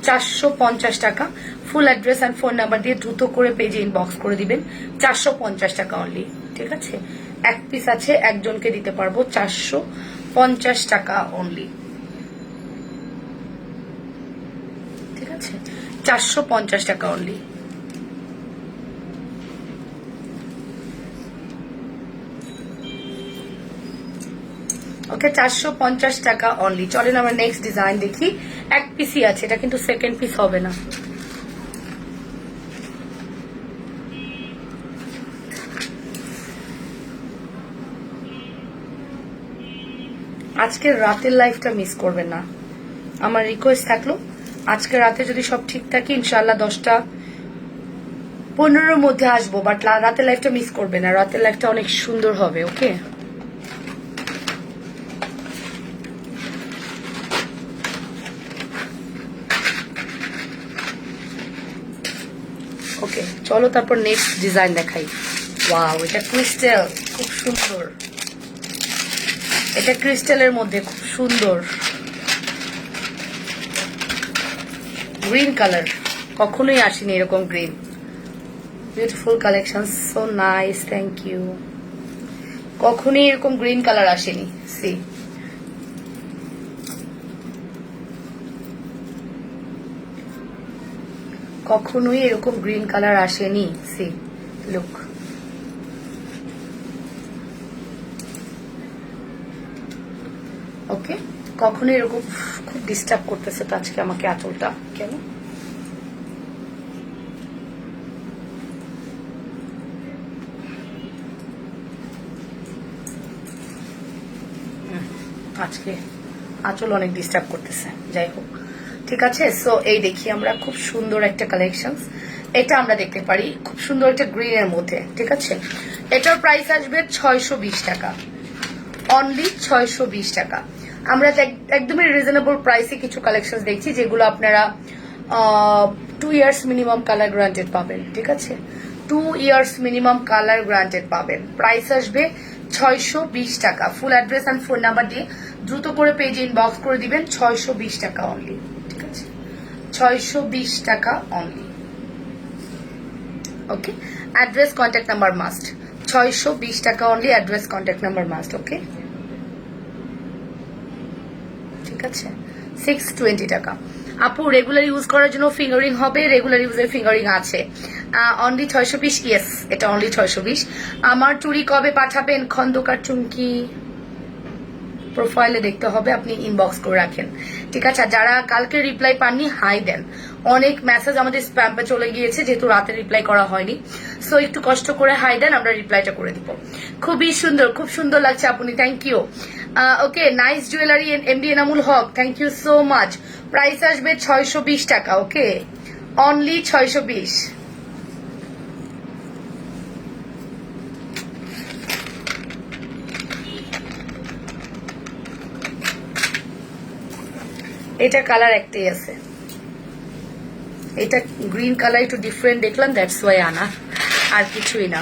450 টাকা। Full address and phone number দিয়ে দ্রুত করে পেজে ইনবক্স করে দিবেন। 450 টাকা অনলি, ঠিক আছে? এক পিস আছে, একজনকে দিতে পারবো। 450 টাকা অনলি, ঠিক আছে? 450 টাকা অনলি। ওকে 450 টাকা অনলি। চলেন আমরা নেক্সট ডিজাইন দেখি। এক পিসই আছে, এটা কিন্তু সেকেন্ড পিস হবে না। আজকের রাতের লাইফটা মিস করবেন না, আমার রিকোয়েস্ট থাকলো। আজকে রাতে যদি সব ঠিক থাকে ইনশাল্লাহ 10টা-15-র মধ্যে আসবো, বাট রাতের লাইফটা মিস করবে না, রাতের লাইফটা অনেক সুন্দর হবে। ওকে ওকে চলো তারপর নেক্সট ডিজাইন দেখাই। ওয়াও, এটা ক্রিস্টাল, খুব সুন্দর। এটা ক্রিস্টালের মধ্যে খুব সুন্দর গ্রিন কালার, কখনোই আসেনি এরকম green. Beautiful collection, so nice, thank you. কখনোই এরকম গ্রিন কালার আসেনি। সি কখনোই এরকম গ্রিন কালার আসেনি। সি লুক, ওকে কখনো এরকম। খুব ডিস্টার্ব করতেছে তো আজকে আমাকে আঁচলটা, কেন? আজকে আঁচল অনেক ডিস্টার্ব করতেছে, যাই হোক ঠিক আছে। সো এই দেখি আমরা খুব সুন্দর একটা কালেকশন, এটা আমরা দেখতে পারি খুব সুন্দর একটা গ্রিন এর মধ্যে, ঠিক আছে? এটার প্রাইস আসবে 620 টাকা অনলি, 620 টাকা। আমরা একদমই রিজনেবল প্রাইসে কিছু কালেকশন দেখছি যেগুলো আপনারা 2 ইয়ার্স মিনিমাম কালার গ্রান্টেড পাবেন, ঠিক আছে? 2 ইয়ার্স মিনিমাম কালার গ্রান্টেড পাবেন। প্রাইস আসবে 620 টাকা। Full address and phone number দিয়ে দ্রুত করে পেজে ইনবক্স করে দিবেন। 620 টাকা অনলি, ঠিক আছে? 620 টাকা only, okay? Address contact number must. 620 টাকা only, address contact number must, okay? ঠিক আছে, 620 টাকা। আপু রেগুলার ইউজ করার জন্য ফিঙ্গারিং হবে? রেগুলার ইউজের ফিঙ্গারিং আছে, অনলি 620। ইয়েস, এটা অনলি 620। আমার চুড়ি কবে পাঠাবেন? খন্দকার চুমকি প্রোফাইলে দেখতে হবে, আপনি ইনবক্স করে রাখেন, ঠিক আছে? যারা কালকে রিপ্লাই পাননি হাই দেন, অনেক মেসেজ আমাদের স্প্যামে চলে গিয়েছে যেহেতু রাতে রিপ্লাই করা হয়নি। সো একটু কষ্ট করে হাই দেন, আমরা রিপ্লাইটা করে দিব। খুবই সুন্দর, খুব সুন্দর লাগছে আপনি, thank you. Okay, nice jewellery MD Enamul Haque, thank you so much. Price আসবে 620 টাকা, ওকে? অনলি 620। এটা কালার একটাই আছে, এটা গ্রিন কালার একটু ডিফারেন্ট দেখলাম, দ্যাটস ওয়াই আনা, আর কিছুই না।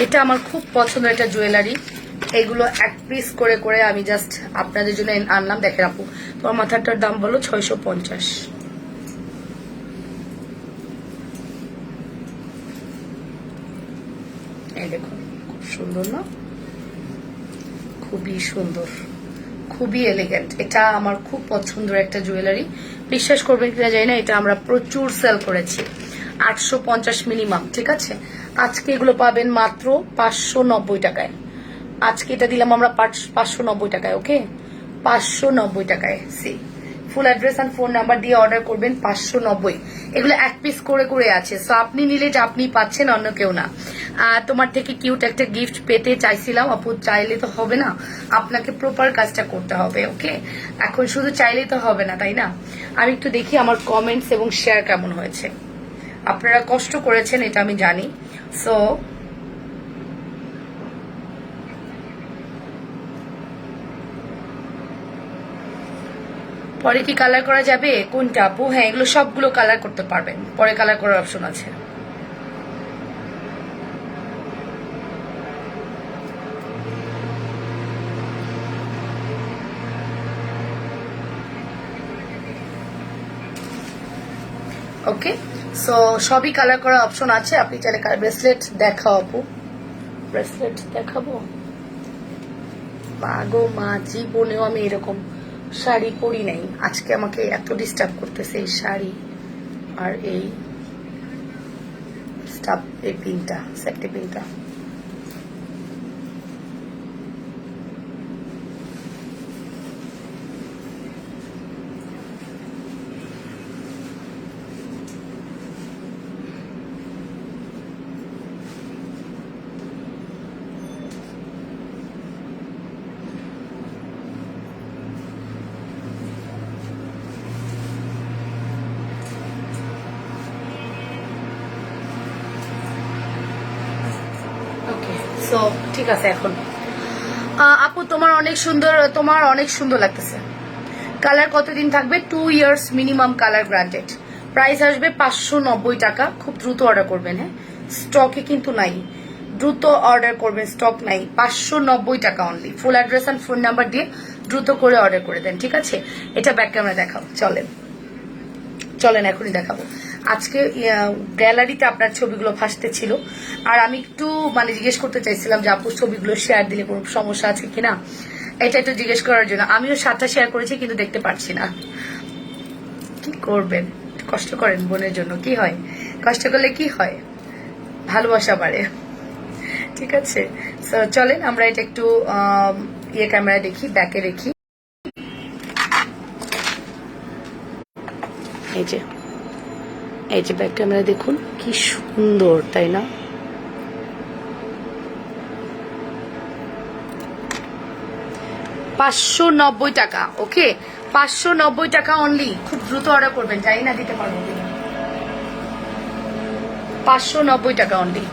এটা আমার খুব পছন্দের একটা জুয়েলারি, এইগুলো এক পিস করে করে আমি জাস্ট আপনাদের জন্য আনলাম। দেখেন আপু, তোমার মাথাটার দাম বলো? 650। এই দেখুন, খুব সুন্দর না? খুবই সুন্দর, খুবই এলিগেন্ট। এটা আমার খুব পছন্দের একটা জুয়েলারি। বিশ্বাস করবেন কিনা জানি না, এটা আমরা প্রচুর সেল করেছি, 850 মিনিমাম। ঠিক আছে, আজকে এগুলো পাবেন মাত্র 590 টাকায়। আজকে এটা দিলাম আমরা 590 টাকায়। ওকে, 590 টাকায়। See full address and phone number দিয়ে অর্ডার করবেন। 590। এগুলো এক পিস করে করে আছে, সো আপনি নিলে যে আপনি পাচ্ছেন, অন্য কেউ না। তোমার থেকে কিউট একটা গিফট পেতে চাইছিলাম আপু, চাইলে তো হবে না, আপনাকে প্রপার কাজটা করতে হবে। ওকে, এখন শুধু চাইলেই তো হবে না, তাই না? আমি একটু দেখি আমার কমেন্টস এবং শেয়ার কেমন হয়েছে। আপনারা কষ্ট করেছেন, এটা আমি জানি। সো পরে কি কালার করা যাবে? কোনটা আপু? হ্যাঁ, এগুলো সবগুলো কালার করতে পারবেন, পরে কালার করার অপশন আছে। ওকে, সো সবই কালার করার অপশন আছে, আপনি চাইলে কালার। ব্রেসলেট দেখাও আপু, ব্রেসলেট দেখাবো? মা গো মা, জীবনেও আমি এরকম শাড়ি পরি নাই। আজকে আমাকে এত ডিস্টার্ব করতেছে এই শাড়ি আর এই স্টাফ, এই পিনটা, সেফটি পিনটা। সো ঠিক আছে। এখন আপু তোমার অনেক সুন্দর লাগতেছে। কালার কতদিন থাকবে? 2 years minimum colour granted. Price আসবে 590 টাকা। খুব দ্রুত অর্ডার করবেন, হ্যাঁ, স্টকে কিন্তু নাই, দ্রুত অর্ডার করবেন, স্টক নাই। 590 টাকা only. Full address and phone number দিয়ে দ্রুত করে অর্ডার করে দেন। ঠিক আছে, এটা ব্যাক ক্যামেরা দেখাও। চলেন চলেন এখনই দেখাবো। আজকে গ্যালারিতে আপনার ছবিগুলো ভাসতে ছিল, আর আমি একটু জিজ্ঞেস করতে চাইছিলাম যে আপুর ছবিগুলো শেয়ার দিলে কোনো সমস্যা আছে কিনা, এটা একটু জিজ্ঞেস করার জন্য। আমিও 7টা শেয়ার করেছি, কিন্তু দেখতে পাচ্ছি না। কি করবেন, কষ্ট করেন বোনের জন্য, কি হয়? কষ্ট করলে কি হয়? ভালোবাসা বাড়ে। ঠিক আছে, সো চলেন আমরা এটা একটু ক্যামেরা দেখি, ব্যাকে দেখি। এই যে ব্যাক ক্যামেরা দেখুন, কি সুন্দর, তাই না? 590 টাকা। ওকে, 590 টাকা অনলি। খুব দ্রুত অর্ডার করবেন, জানি না দিতে পারবো কিনা। 590 টাকা অনলি।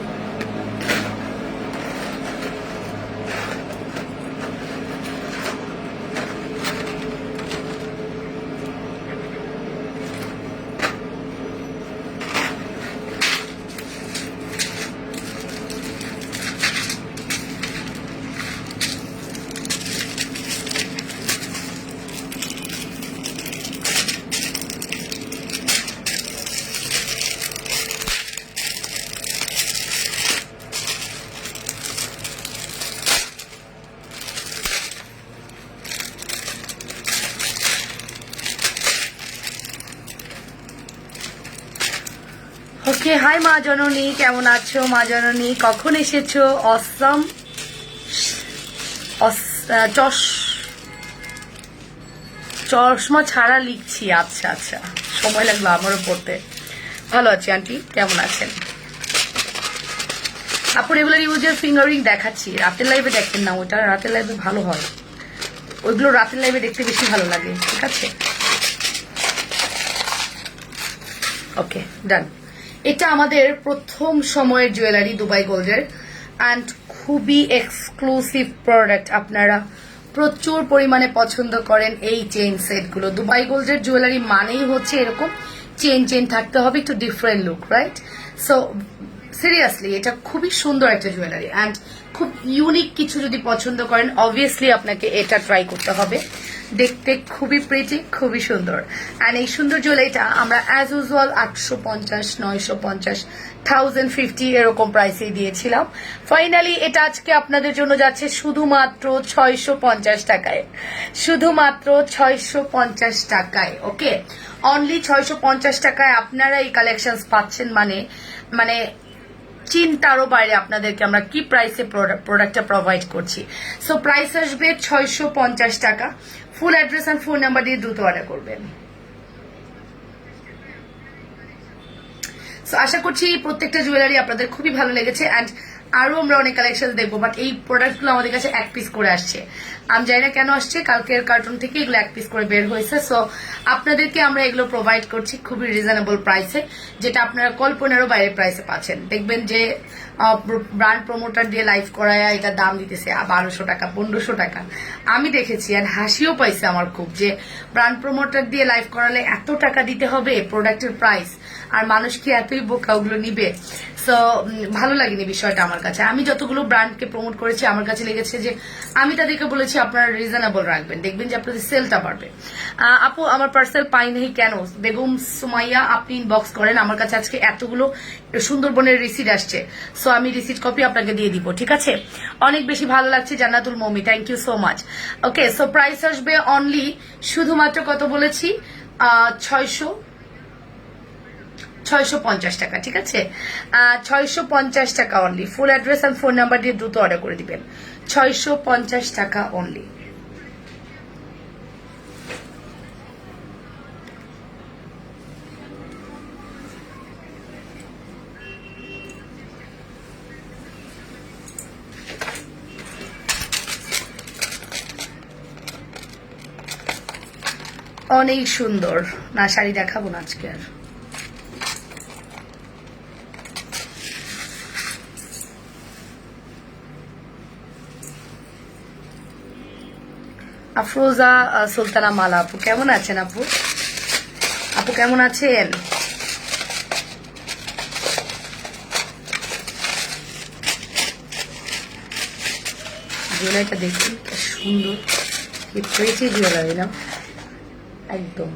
ওকে, হাই মা জননী, কেমন আছো মা জননী? কখন এসেছো? অসম চশমা ছাড়া লিখছি। আচ্ছা আচ্ছা, সময় লাগলো আমারও পড়তে। ভালো আছি আন্টি, কেমন আছেন? আপু রেগুলার ইউজের ফিঙ্গারিং দেখাচ্ছি, রাতের লাইভে দেখেন না, ওটা রাতের লাইভে ভালো হয়। ওইগুলো রাতের লাইভে দেখতে বেশি ভালো লাগে, ঠিক আছে? ওকে, ডান। এটা আমাদের প্রথম সময়ের জুয়েলারি দুবাই গোল্ডের, অ্যান্ড খুবই এক্সক্লুসিভ প্রোডাক্ট। আপনারা প্রচুর পরিমাণে পছন্দ করেন এই চেইন সেটগুলো। দুবাই গোল্ডের জুয়েলারি মানেই হচ্ছে এরকম চেইন চেইন থাকতে হবে, একটু different look, right? So seriously এটা খুবই সুন্দর একটা জুয়েলারি, অ্যান্ড খুব ইউনিক কিছু যদি পছন্দ করেন অবভিয়াসলি আপনাকে এটা ট্রাই করতে হবে। দেখতে খুবই প্রিটি, খুবই সুন্দর। অ্যান্ড এই সুন্দর জুয়েলারিটা আমরা অ্যাজ ইউজুয়াল 850, 950, 1050 এরকম প্রাইসে দিয়েছিলাম। ফাইনালি এটা আজকে আপনাদের জন্য যাচ্ছে শুধুমাত্র 650 টাকায়, শুধুমাত্র 650 টাকায়। ওকে, অনলি 650 টাকায় আপনারা এই কালেকশনস পাচ্ছেন, মানে চিন্তারও বাইরে আপনাদেরকে আমরা কি প্রাইসে প্রোডাক্টটা প্রোভাইড করছি। সো প্রাইস আসবে 650 টাকা। Full address and phone number দিয়ে দ্রুত অর্ডার করবেন। সো আশা করছি প্রত্যেকটা জুয়েলারি আপনাদের খুবই ভালো লেগেছে, অ্যান্ড আরো আমরা অনেক কালেকশন দেখবো, বাট এই প্রোডাক্টগুলো আমাদের কাছে এক পিস করে আসছে। আমি জানি না কেন আসছে, কালকের কার্টুন থেকে এগুলো এক পিস করে বের হয়েছে। সো আপনাদেরকে আমরা এগুলো প্রোভাইড করছি খুবই রিজনেবল প্রাইসে, যেটা আপনারা কল্পনারও বাইরের প্রাইসে পাচ্ছেন। দেখবেন যে ব্র্যান্ড প্রমোটার দিয়ে লাইভ করায় এটা দাম দিতেছে 1200 টাকা, 1500 টাকা। আমি দেখেছি আর হাসিও পাইছে আমার খুব, যে ব্র্যান্ড প্রমোটার দিয়ে লাইভ করালে এত টাকা দিতে হবে প্রোডাক্টের প্রাইস, আর মানুষ কি এতই বোকা ওগুলো নিবে? সো ভালো লাগেনি বিষয়টা আমার কাছে। আমি যতগুলো ব্র্যান্ডকে প্রমোট করেছি আমার কাছে লেগেছে যে আমি তাদেরকে বলেছি আপনারা রিজনেবল রাখবেন, দেখবেন যে আপনাদের সেলটা বাড়বে। আপু আমার পার্সেল পাই নাই কেন? বেগম সুমাইয়া আপনি ইনবক্স করেন, আমার কাছে আজকে এতগুলো সুন্দরবনের রিসিট আসছে, সো আমি রিসিট কপি আপনাকে দিয়ে দিব, ঠিক আছে? অনেক বেশি ভালো লাগছে Jannatul Momi, thank you so much. Okay, so price আসবে অনলি শুধুমাত্র কত বলেছি? 650 টাকা, ঠিক আছে? 650 টাকা অনলি। ফুল অ্যাড্রেস আর ফোন নাম্বার দিয়ে দ্রুত অর্ডার করে দিবেন। 650 টাকা অনলি। অনেক সুন্দর না, শাড়ি দেখাবো না আজকে আর। আফরোজা সুলতানা মালা আপু কেমন আছেন? আপু আপু কেমন আছেন? জুয়েলারিটা দেখুন কি সুন্দর, কি প্রিটি জুয়েলারি না একদম।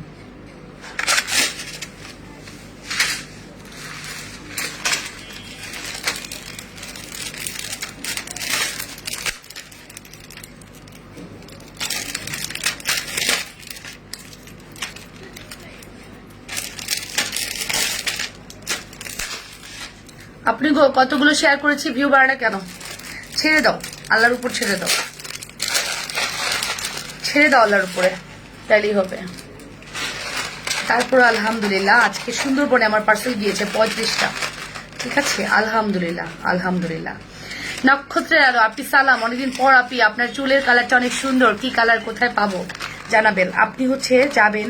আপনি কতগুলো শেয়ার করেছি, ভিউ বাড়ে না কেন? ছেড়ে দাও, আল্লাহর উপর ছেড়ে দাও, ছেড়ে দাও আল্লাহর উপরে, তাইলেই হবে। তারপর আলহামদুলিল্লাহ আজকে সুন্দরবনে আমার পার্সেল গিয়েছে 35টা, ঠিক আছে? আলহামদুলিল্লাহ, আলহামদুলিল্লাহ। নক্ষত্রের আলো আপনি সালাম, অনেকদিন পর আপনি, আপনার চুলের কালারটা অনেক সুন্দর, কি কালার কোথায় পাবো জানাবেন। আপনি হচ্ছে যাবেন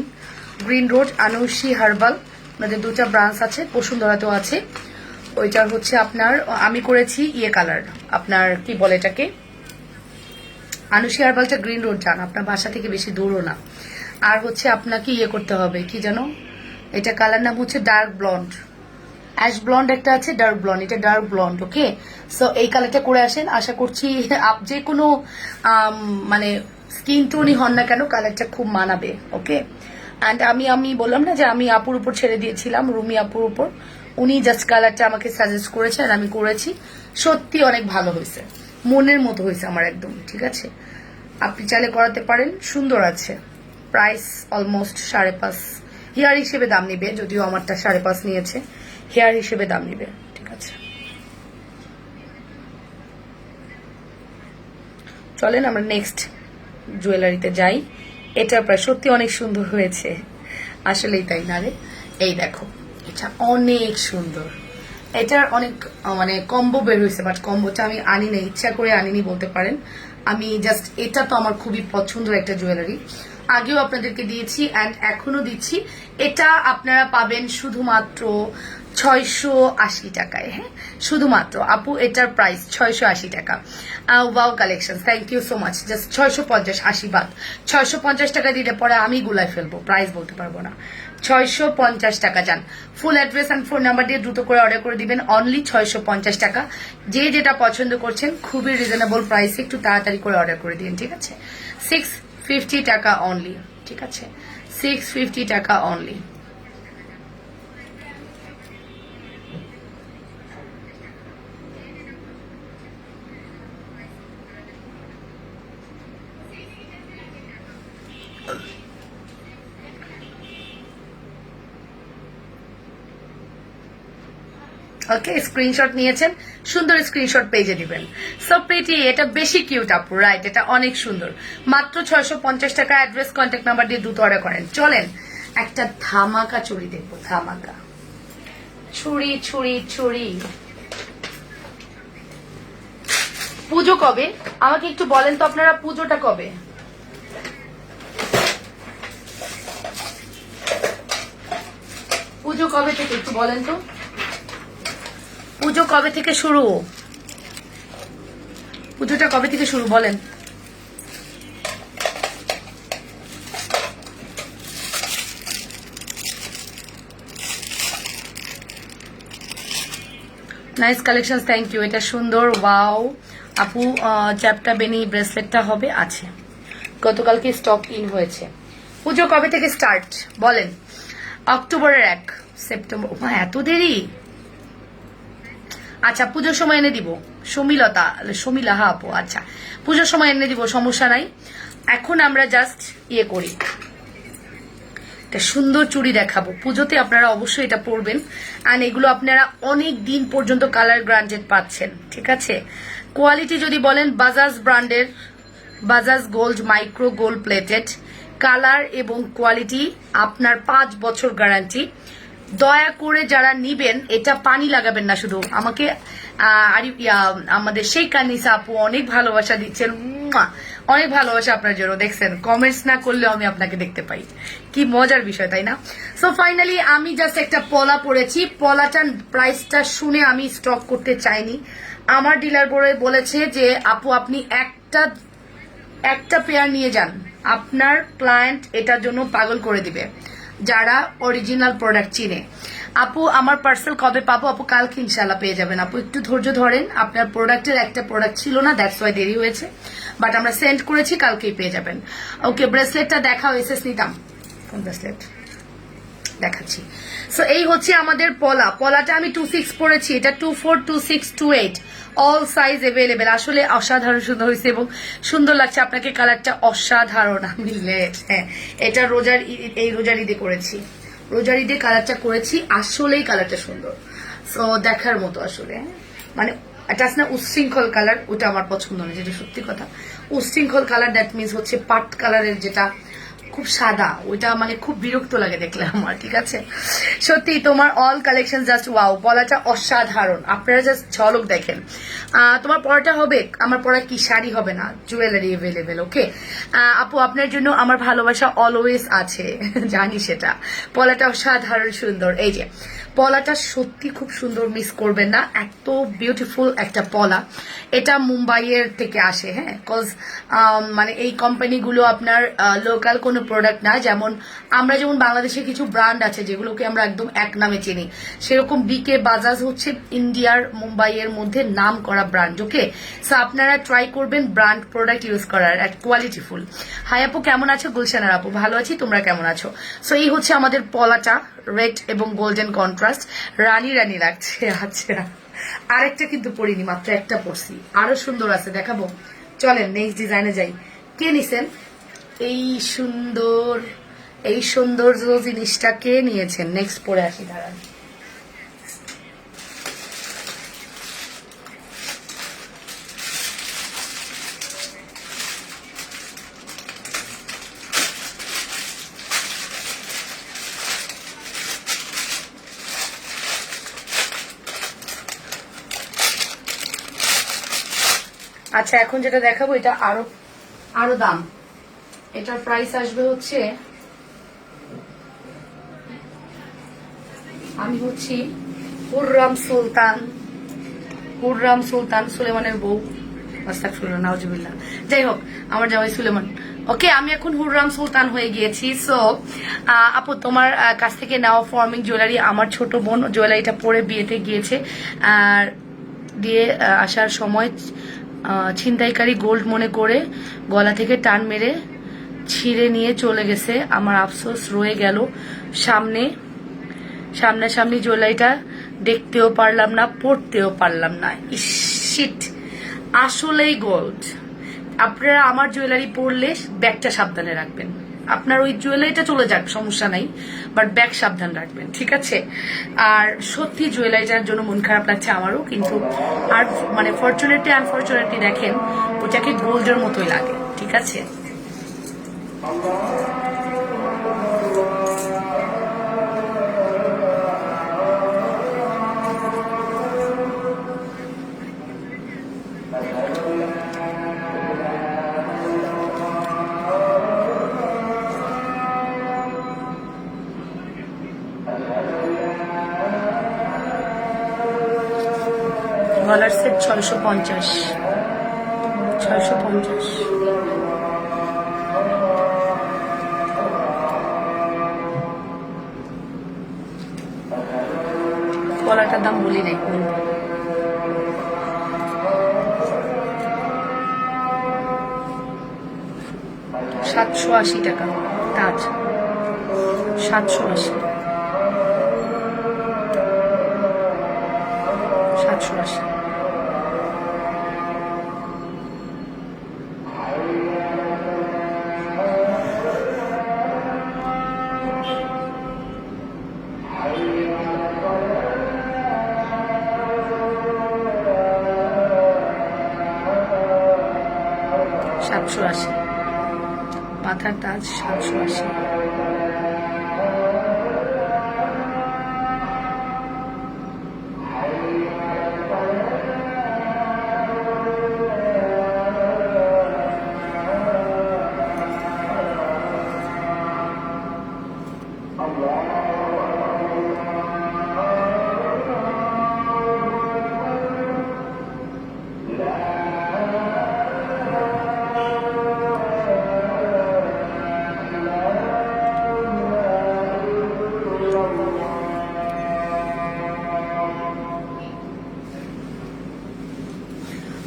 গ্রিন রোড আনুষি হার্বাল, ওনাদের দুটা ব্রাঞ্চ আছে, বসুন্ধরাতেও আছে। ওইটার হচ্ছে আপনার আমি করেছি ইয়ে কালার, আপনার কি বলে এটাকে, আনুষি হার্বালটা গ্রিন রোড যান, আপনার বাসা থেকে বেশি দূরও না। আর হচ্ছে আপনাকে ইয়ে করতে হবে, কি জানো এটা কালার নাম হচ্ছে ডার্ক ব্লন্ড, অ্যাশ ব্লন্ড একটা আছে, ডার্ক ব্লন্ড, এটা ডার্ক ব্লন্ড। ওকে, সো এই কালারটা করে আসেন, আশা করছি যে কোনো মানে স্কিন টোনই হন না কেন কালারটা খুব মানাবে। ওকে, অ্যান্ড আমি বললাম না যে আমি আপুর উপর ছেড়ে দিয়েছিলাম, রুমি আপুর উপর, উনি জাস্ট কালারটা আমাকে সাজেস্ট করেছেন, আমি করেছি, সত্যি অনেক ভালো হয়েছে, মনের মতো হয়েছে আমার একদম, ঠিক আছে? আপনি চাইলে করাতে পারেন, সুন্দর আছে। প্রাইস অলমোস্ট 5.5, হেয়ার হিসেবে দাম নিবে, যদিও আমারটা 5.5 নিয়েছে, হেয়ার হিসেবে দাম নিবে, ঠিক আছে? চলেন আমরা নেক্সট জুয়েলারিতে যাই। এটা প্রায় সত্যি অনেক সুন্দর হয়েছে, আসলেই তাই না রে? এই দেখো, এটা অনেক সুন্দর, এটার অনেক মানে কম্বো বের হয়েছে, বাট কম্বোটা আমি আনি না, ইচ্ছা করে আনিনি বলতে পারেন। আমি জাস্ট এটা তো আমার খুবই পছন্দের একটা জুয়েলারি, আগেও আপনাদেরকে দিয়েছি অ্যান্ড এখনো দিচ্ছি। এটা আপনারা পাবেন শুধুমাত্র 680 টাকায়। হ্যাঁ, শুধুমাত্র আপু এটার প্রাইস 680 টাকা। Wow collection, thank you so much. Just 650, 80 বাদ, 650 টাকা দিলে পরে আমি গুলাই ফেলবো, প্রাইস বলতে পারবো না। 650 টাকা যান। ফুল অ্যাড্রেস অ্যান্ড ফোন নাম্বার দিয়ে দ্রুত করে অর্ডার করে দিবেন, অনলি 650 টাকা। যে যেটা পছন্দ করছেন খুবই রিজনেবল প্রাইসে, একটু তাড়াতাড়ি করে অর্ডার করে দিন, ঠিক আছে। 650 টাকা অনলি, ঠিক আছে, 650 টাকা অনলি। ওকে, স্ক্রিনশট নিয়েছেন, সুন্দর স্ক্রিনশট পেজে দিবেন। সো প্রিটি, এটা বেশি কিউট আপু, রাইট, এটা অনেক সুন্দর। মাত্র 650 টাকা। অ্যাড্রেস কন্ট্যাক্ট নাম্বার দিয়ে দ্রুত অর্ডার করেন। চলেন একটা ধামাকা চুড়ি দেখবো, ধামাকা ছুরি ছুরি ছুরি। পুজো কবে আমাকে একটু বলেন তো আপনারা, পুজোটা কবে? পুজো কবে থেকে একটু বলেন তো, পুজো কবে থেকে শুরু? পুজোটা কবে থেকে শুরু বলেন? Nice collection, thank you. এটা সুন্দর, ওয়াও আপু। চ্যাপটা বেনি ব্রেসলেটটা হবে, আছে, গতকালকে স্টক ইন হয়েছে। পুজো কবে থেকে স্টার্ট বলেন? অক্টোবরের 1, সেপ্টেম্বর। এত দেরি? আচ্ছা, পুজোর সময় এনে দিব। শমিলাহা আপু, আচ্ছা পুজোর সময় এনে দিব, সমস্যা নাই। এখন আমরা জাস্ট ইয়ে করি, একটা সুন্দর চুড়ি দেখাবো পুজোতে, আপনারা অবশ্যই এটা পরবেন। আর এগুলো আপনারা অনেক দিন পর্যন্ত কালার গ্রান্টেড পাচ্ছেন, ঠিক আছে। কোয়ালিটি যদি বলেন, বাজাজ ব্র্যান্ডের, Bajaj gold micro gold plated, colour এবং কোয়ালিটি আপনার 5 বছর গ্যারান্টি। দয়া করে যারা নিবেন, এটা পানি লাগাবেন না শুধু। আমাকে আমাদের সেই কানিসা আপু অনেক ভালোবাসা দিচ্ছেন, অনেক ভালোবাসা আপনার জন্য। দেখছেন, কমেন্টস না করলেও আমি আপনাকে দেখতে পাই, কি মজার বিষয়, তাই না? সো ফাইনালি আমি জাস্ট একটা পলা পরেছি। পলাটার প্রাইসটা শুনে আমি স্টক করতে চাইনি। আমার ডিলার বলেছে যে আপু আপনি একটা পেয়ার নিয়ে যান, আপনার ক্লায়েন্ট এটার জন্য পাগল করে দিবে, যারা অরিজিনাল প্রোডাক্ট চিনে। আপু আমার পার্সেল কবে পাবো? আপু কালকে ইনশাল্লাহ পেয়ে যাবেন। আপু একটু ধৈর্য ধরেন, আপনার প্রোডাক্টের একটা প্রোডাক্ট ছিল না, দ্যাটস ওয়াই দেরি হয়েছে, বাট আমরা সেন্ড করেছি, কালকেই পেয়ে যাবেন। ওকে, ব্রেসলেটটা দেখাও, এসএস নিতাম, কোন ব্রেসলেট দেখাচ্ছি। সো এই হচ্ছে আমাদের পলাটা আমি 26 পরেছি, এটা 24, 26, 28 অল সাইজ এভেলেবেল। আসলে অসাধারণ সুন্দর হয়েছে এবং সুন্দর লাগছে। আপনাকে কালারটা অসাধারণ, আমি হ্যাঁ এটা এই রোজার ঈদে করেছি, রোজার ঈদে কালারটা করেছি, আসলেই কালারটা সুন্দর। সো দেখার মতো আসলে, মানে এটা আছে না উচ্ছৃঙ্খল কালার, ওটা আমার পছন্দ না, যেটা সত্যি কথা। উচ্ছৃঙ্খল কালার দ্যাট মিনস হচ্ছে পাট কালারের, যেটা খুব সাদা, ওইটা মানে খুব বিরক্ত লাগে দেখলে আমার, ঠিক আছে। সত্যি তোমার অল কালেকশন জাস্ট ওয়াও, পলাটা অসাধারণ, আপনারা জাস্ট ঝলক দেখেন। তোমার পরাটা হবে, আমার পরা কি শাড়ি হবে না, জুয়েলারি এভেলেবেল। ওকে আপু, আপনার জন্য আমার ভালোবাসা অলওয়েজ আছে, জানি সেটা। পলাটা অসাধারণ সুন্দর, এই যে পলাটা সত্যি খুব সুন্দর, মিস করবেন না, এত বিউটিফুল একটা পলা। এটা মুম্বাইয়ের থেকে আসে, হ্যাঁ, কজ মানে এই কোম্পানিগুলো আপনার লোকাল কোনো প্রোডাক্ট না। যেমন আমরা যেমন বাংলাদেশে কিছু ব্র্যান্ড আছে যেগুলোকে আমরা একদম এক নামে চিনি, সেরকম বিকে বাজাজ হচ্ছে ইন্ডিয়ার মুম্বাইয়ের মধ্যে নাম করা ব্র্যান্ড। ওকে, সো আপনারা ট্রাই করবেন ব্র্যান্ড প্রোডাক্ট ইউজ করার, কোয়ালিটিফুল। হাই আপু, কেমন আছো? গুলশানার আপু, ভালো আছি, তোমরা কেমন আছো? সো এই হচ্ছে আমাদের পলাটা, রেড এবং গোল্ডেন কন্ট্রাস্ট, রানী রানী লাগছে। আচ্ছা, আরেকটা কিন্তু পরিনি, মাত্র একটা পরছি, আরো সুন্দর আছে, দেখাবো। চলেন নেক্সট ডিজাইনে যাই। কে নিছেন এই সুন্দর জিনিসটা, কে নিয়েছেন? নেক্সট পরে আসি, দাঁড়ান। আচ্ছা এখন যেটা দেখাবো এটা আরো আরো দাম, এটার প্রাইস আসবে হচ্ছে, আমি হচ্ছি হুররাম সুলতান, হুররাম সুলতান সুলেমানের বউ, আস্তাগফিরুল্লাহ নাউজুবিল্লাহ, যাই হোক আমার জামাই সুলেমান। ওকে আমি এখন হুররাম সুলতান হয়ে গিয়েছি। সো আপু তোমার কাছ থেকে নেওয়া ফর্মিং জুয়েলারি আমার ছোট বোন জুয়েলারিটা পরে বিয়েতে গিয়েছে, আর দিয়ে আসার সময় ছিনতাইকারী গোল্ড মনে করে গলা থেকে টান মেরে ছিঁড়ে নিয়ে চলে গেছে। আমার আফসোস রয়ে গেল, সামনাসামনি জুয়েলারিটা দেখতেও পারলাম না, পড়তেও পারলাম না। শিট, আসলেই গোল্ড। আপনারা আমার জুয়েলারি পরলে ব্যাগটা সাবধানে রাখবেন। আপনার ওই জুয়েলারিটা চলে যাক সমস্যা নাই, বাট ব্যাগ সাবধান রাখবেন, ঠিক আছে? আর সত্যি জুয়েলারিটার জন্য মন খারাপ লাগছে আমারও, কিন্তু আর মানে ফরচুনেটলি আনফরচুনেটলি দেখেন ওটাকে গোল্ডের মতোই লাগে, ঠিক আছে? গলার সেট 650, 650। গলাটার দাম বলি নাই, 780 টাকা তাজ, 780, 780। মাথার তাজ 780।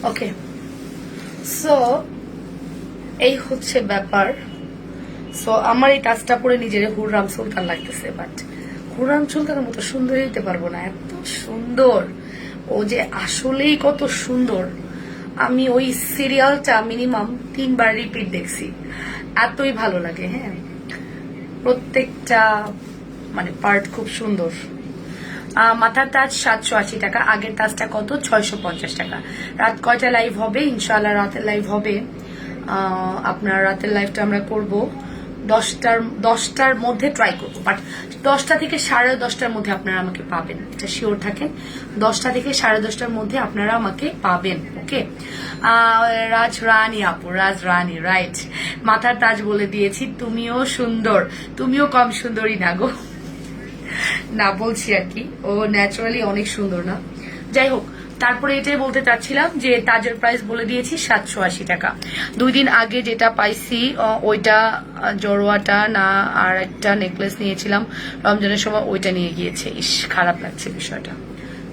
ওকে, সো এই হচ্ছে ব্যাপার। সো আমার এই কাজটা পরে নিজের হুররাম সুলতান লাগতেছে, বাট হুররাম সুলতানের মতো সুন্দর দিতে পারবো না। এত সুন্দর, ও যে আসলেই কত সুন্দর। আমি ওই সিরিয়ালটা মিনিমাম 3 বার রিপিট দেখছি, এতই ভালো লাগে। হ্যাঁ, প্রত্যেকটা মানে পার্ট খুব সুন্দর। মাথার তাজ 780 টাকা, আগের তাজটা কত? 650 টাকা। রাত কয়টা লাইভ হবে? ইনশাআল্লাহ রাতের লাইভ হবে। আপনার রাতের লাইভটা আমরা করব 10টার মধ্যে ট্রাই করবো, বাট 10টা থেকে 10:30টার মধ্যে আপনারা আমাকে পাবেন, এটা শিওর থাকেন। 10টা থেকে 10:30টার মধ্যে আপনারা আমাকে পাবেন। ওকে, রাজরানী আপু, রাজরানী, রাইট। মাথার তাজ বলে দিয়েছি, তুমিও সুন্দর, তুমিও কম সুন্দরী না গো। না বলছি আর কি, ও ন্যাচারালি অনেক সুন্দর না? যাই হোক, তারপরে এটাই বলতে চাচ্ছিলাম যে তাজের প্রাইস বলে দিয়েছি 780 টাকা। 2 দিন আগে যেটা পাইছি ওইটা জড়োয়াটা না, আর একটা নেকলেস নিয়েছিলাম রমজানের সময়, ওইটা নিয়ে গিয়েছে। ইস, খারাপ লাগছে বিষয়টা,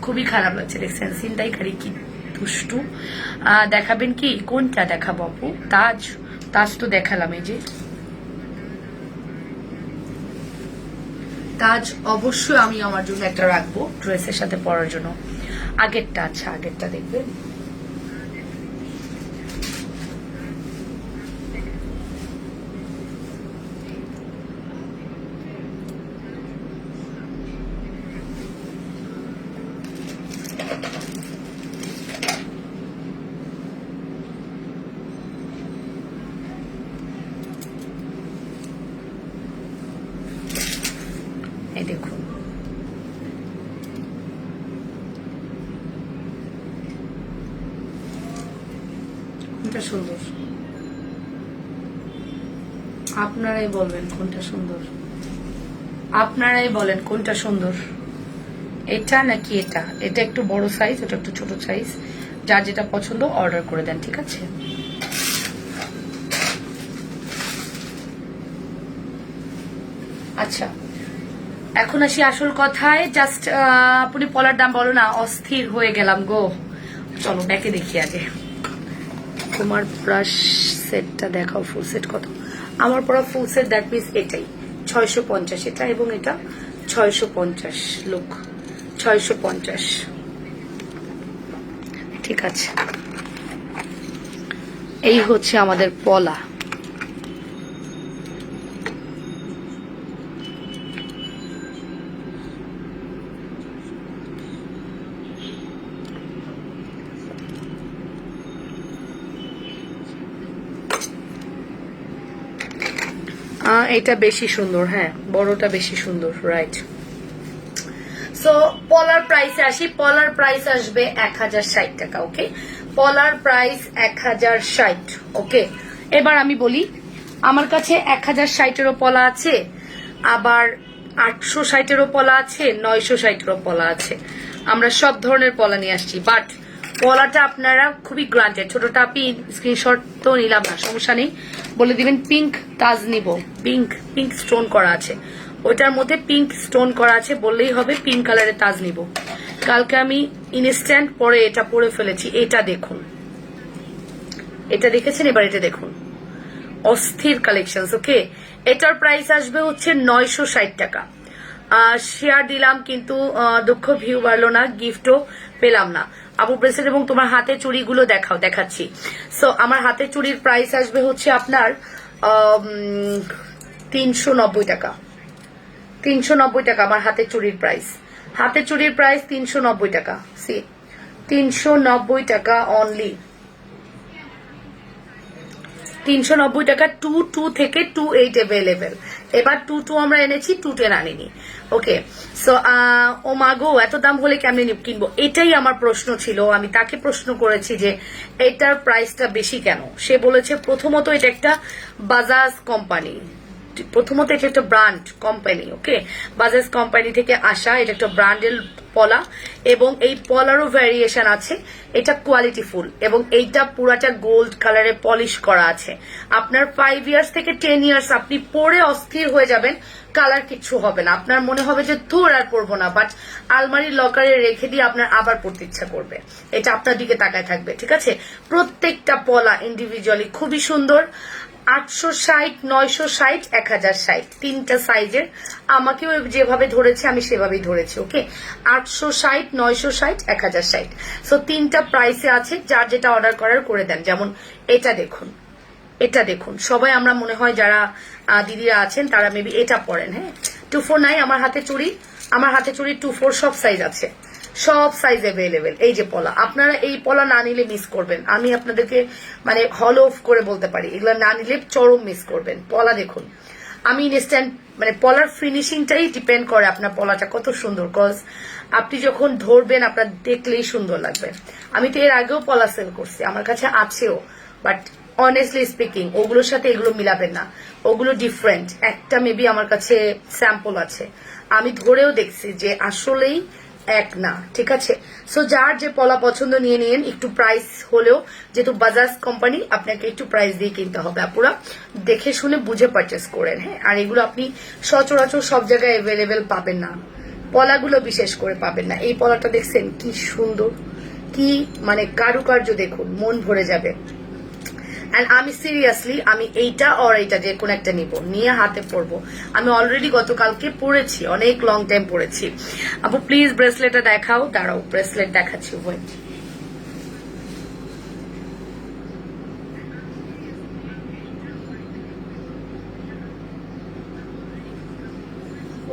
খুবই খারাপ লাগছে। দেখছেন ছিনতাইকারী কি দুষ্টু। দেখাবেন কি? কোনটা দেখাবো আপু? তাজ? তাজ তো দেখালাম, এই যে তাজ অবশ্যই আমি আমার জন্য একটা রাখবো ড্রেসের সাথে পরার জন্য। আগেরটা, আচ্ছা আগেরটা দেখবেন। এই দেখুন, কোনটা সুন্দর? আপনারাই বলবেন কোনটা সুন্দর, আপনারাই বলেন কোনটা সুন্দর, এটা নাকি এটা? এটা একটু বড় সাইজ, এটা একটু ছোট সাইজ, যার যেটা পছন্দ অর্ডার করে দেন, ঠিক আছে? আচ্ছা, এখন আসি আসল কথায়। জাস্ট আপনি পলার দাম বলো না, অস্থির হয়ে গেলাম গো। চলো ব্যাকে দেখি আগে। তোমার ব্রাশ সেটটা দেখাও, ফুল সেট কত? আমার পরা ফুল সেট দ্যাট মিনস এটাই 650, এটা এবং এটা 650, লুক 650, ঠিক আছে। এই হচ্ছে আমাদের পলা। এটা বেশি সুন্দর, হ্যাঁ বড়টা বেশি সুন্দর, রাইট। সো পলার প্রাইসে আসি। পলার প্রাইস আসবে 1060 টাকা, ওকে? পলার প্রাইস 1060, ওকে? এবার আমি বলি, আমার কাছে 1060-এরও পলা আছে, আবার 860-এরও পলা আছে, 960-এরও পলা আছে। আমরা সব ধরনের পলা নিয়ে আসছি, বাট পলাটা আপনারা খুবই গ্রান্টেড। ছোটটা আপনি স্ক্রিনশট তো নিলাম না, সমস্যা নেই, বলে দিবেন পিঙ্ক তাজ নিব, পিঙ্ক স্টোন করা আছে, ওইটার মধ্যে পিঙ্ক স্টোন করা আছে বললেই হবে পিঙ্ক কালারের তাজ নিব। কালকে আমি ইনস্ট্যান্ট পরে এটা পরে ফেলেছি। এটা দেখুন, এটা দেখেছেন, এবার এটা দেখুন, অস্থির কালেকশন, ওকে? এটার প্রাইস আসবে হচ্ছে 960 টাকা। শেয়ার দিলাম কিন্তু দুঃখ ভিউ বাড়লো না, গিফটও পেলাম না। আপু ব্রেসলেট এবং তোমার হাতে চুড়িগুলো দেখাও, দেখাচ্ছি। সো আমার হাতে চুড়ির প্রাইস আসবে হচ্ছে আপনার 390 টাকা। 390 টাকা আমার হাতে চুড়ির প্রাইস। হাতে চুড়ির প্রাইস 390 টাকা। সি 390 টাকা অনলি, 390 টাকা। 2 থেকে 28 অ্যাভেলেবেল। এবার 2 আমরা এনেছি, 210 আনিনি, ওকে? সো ও মাগো, এত দাম হলে কেমনে কিনবো? এটাই আমার প্রশ্ন ছিল। আমি তাকে প্রশ্ন করেছি যে এটার প্রাইসটা বেশি কেন। সে বলেছে প্রথমত এটা একটা বাজাজ কোম্পানি, প্রথমত এটা একটা ব্র্যান্ড কোম্পানি, ওকে? বাজাজ কোম্পানি থেকে আসা, এটা একটা ব্র্যান্ডের পলা, এবং এই পলারও ভ্যারিয়েশন আছে। এটা কোয়ালিটিফুল এবং এইটা পুরাটা গোল্ড কালারে পলিশ করা আছে। আপনার 5 ইয়ার্স থেকে 10 ইয়ার্স আপনি পরে অস্থির হয়ে যাবেন, কালার কিচ্ছু হবে না, আপনার মনে হবে যে ধুর আর পরবো না, বাট আলমারির লকারে রেখে দিয়ে আপনার আবার পরতে ইচ্ছা করবে। এটা আপনার দিকে তাকায় থাকবে, ঠিক আছে? প্রত্যেকটা পলা ইন্ডিভিজুয়ালি খুবই সুন্দর। 860, 960, 1060, তিনটা সাইজের। আমাকেও যেভাবে ধরেছে আমি সেভাবেই ধরেছি, ওকে? 860, 960, 1060। সো তিনটা প্রাইসে আছে, যার যেটা অর্ডার করার করে দেন। যেমন এটা দেখুন, এটা দেখুন, সবাই আমরা মনে হয় যারা দিদিরা আছেন তারা মেবি এটা পরেন, হ্যাঁ? 249 আমার হাতে চুড়ি, আমার হাতে চুড়ি 24 সব সাইজ আছে, সব সাইজ অ্যাভেলেবেল। এই যে পলা, আপনারা এই পলা না নিলে মিস করবেন। আমি আপনাদেরকে মানে হল অফ করে বলতে পারি, এগুলো না নিলে চরম মিস করবেন। পলা দেখুন, আমি ইনস্ট্যান্ট মানে পলার ফিনিশিংটাই ডিপেন্ড করে আপনার পলাটা কত সুন্দর, কজ আপনি যখন ধরবেন আপনার দেখলেই সুন্দর লাগবে। আমি তো এর আগেও পলা সেল করছি, আমার কাছে আছেও, বাট অনেস্টলি স্পিকিং ওগুলোর সাথে এগুলো মিলাবেন না, ওগুলো ডিফারেন্ট। একটা মেবি আমার কাছে স্যাম্পল আছে, আমি ধরেও দেখছি যে আসলেই এক না, ঠিক আছে? সো যার যে পলা পছন্দ নিয়ে নিন, একটু প্রাইস হলেও, যেহেতু বাজাজ কোম্পানি আপনাকে একটু প্রাইস দিয়ে কিনতে হবে। আপুরা দেখে শুনে বুঝে পারচেস করেন, হ্যাঁ? আর এগুলো আপনি সচরাচর সব জায়গায় অ্যাভেলেবেল পাবেন না, পলাগুলো বিশেষ করে পাবেন না। এই পলাটা দেখছেন কি সুন্দর, কি মানে কারুকার্য দেখুন, মন ভরে যাবে। এন্ড আমি সিরিয়াসলি আমি এইটা আর এইটা যে কোনো একটা নিব, নিয়ে হাতে পরবো। আমি অলরেডি গতকালকে পরেছি, অনেক লং টাইম পরেছি। আপু প্লিজ ব্রেসলেটটা দেখাও। দাঁড়াও, ব্রেসলেট দেখাচ্ছি, ওয়েট।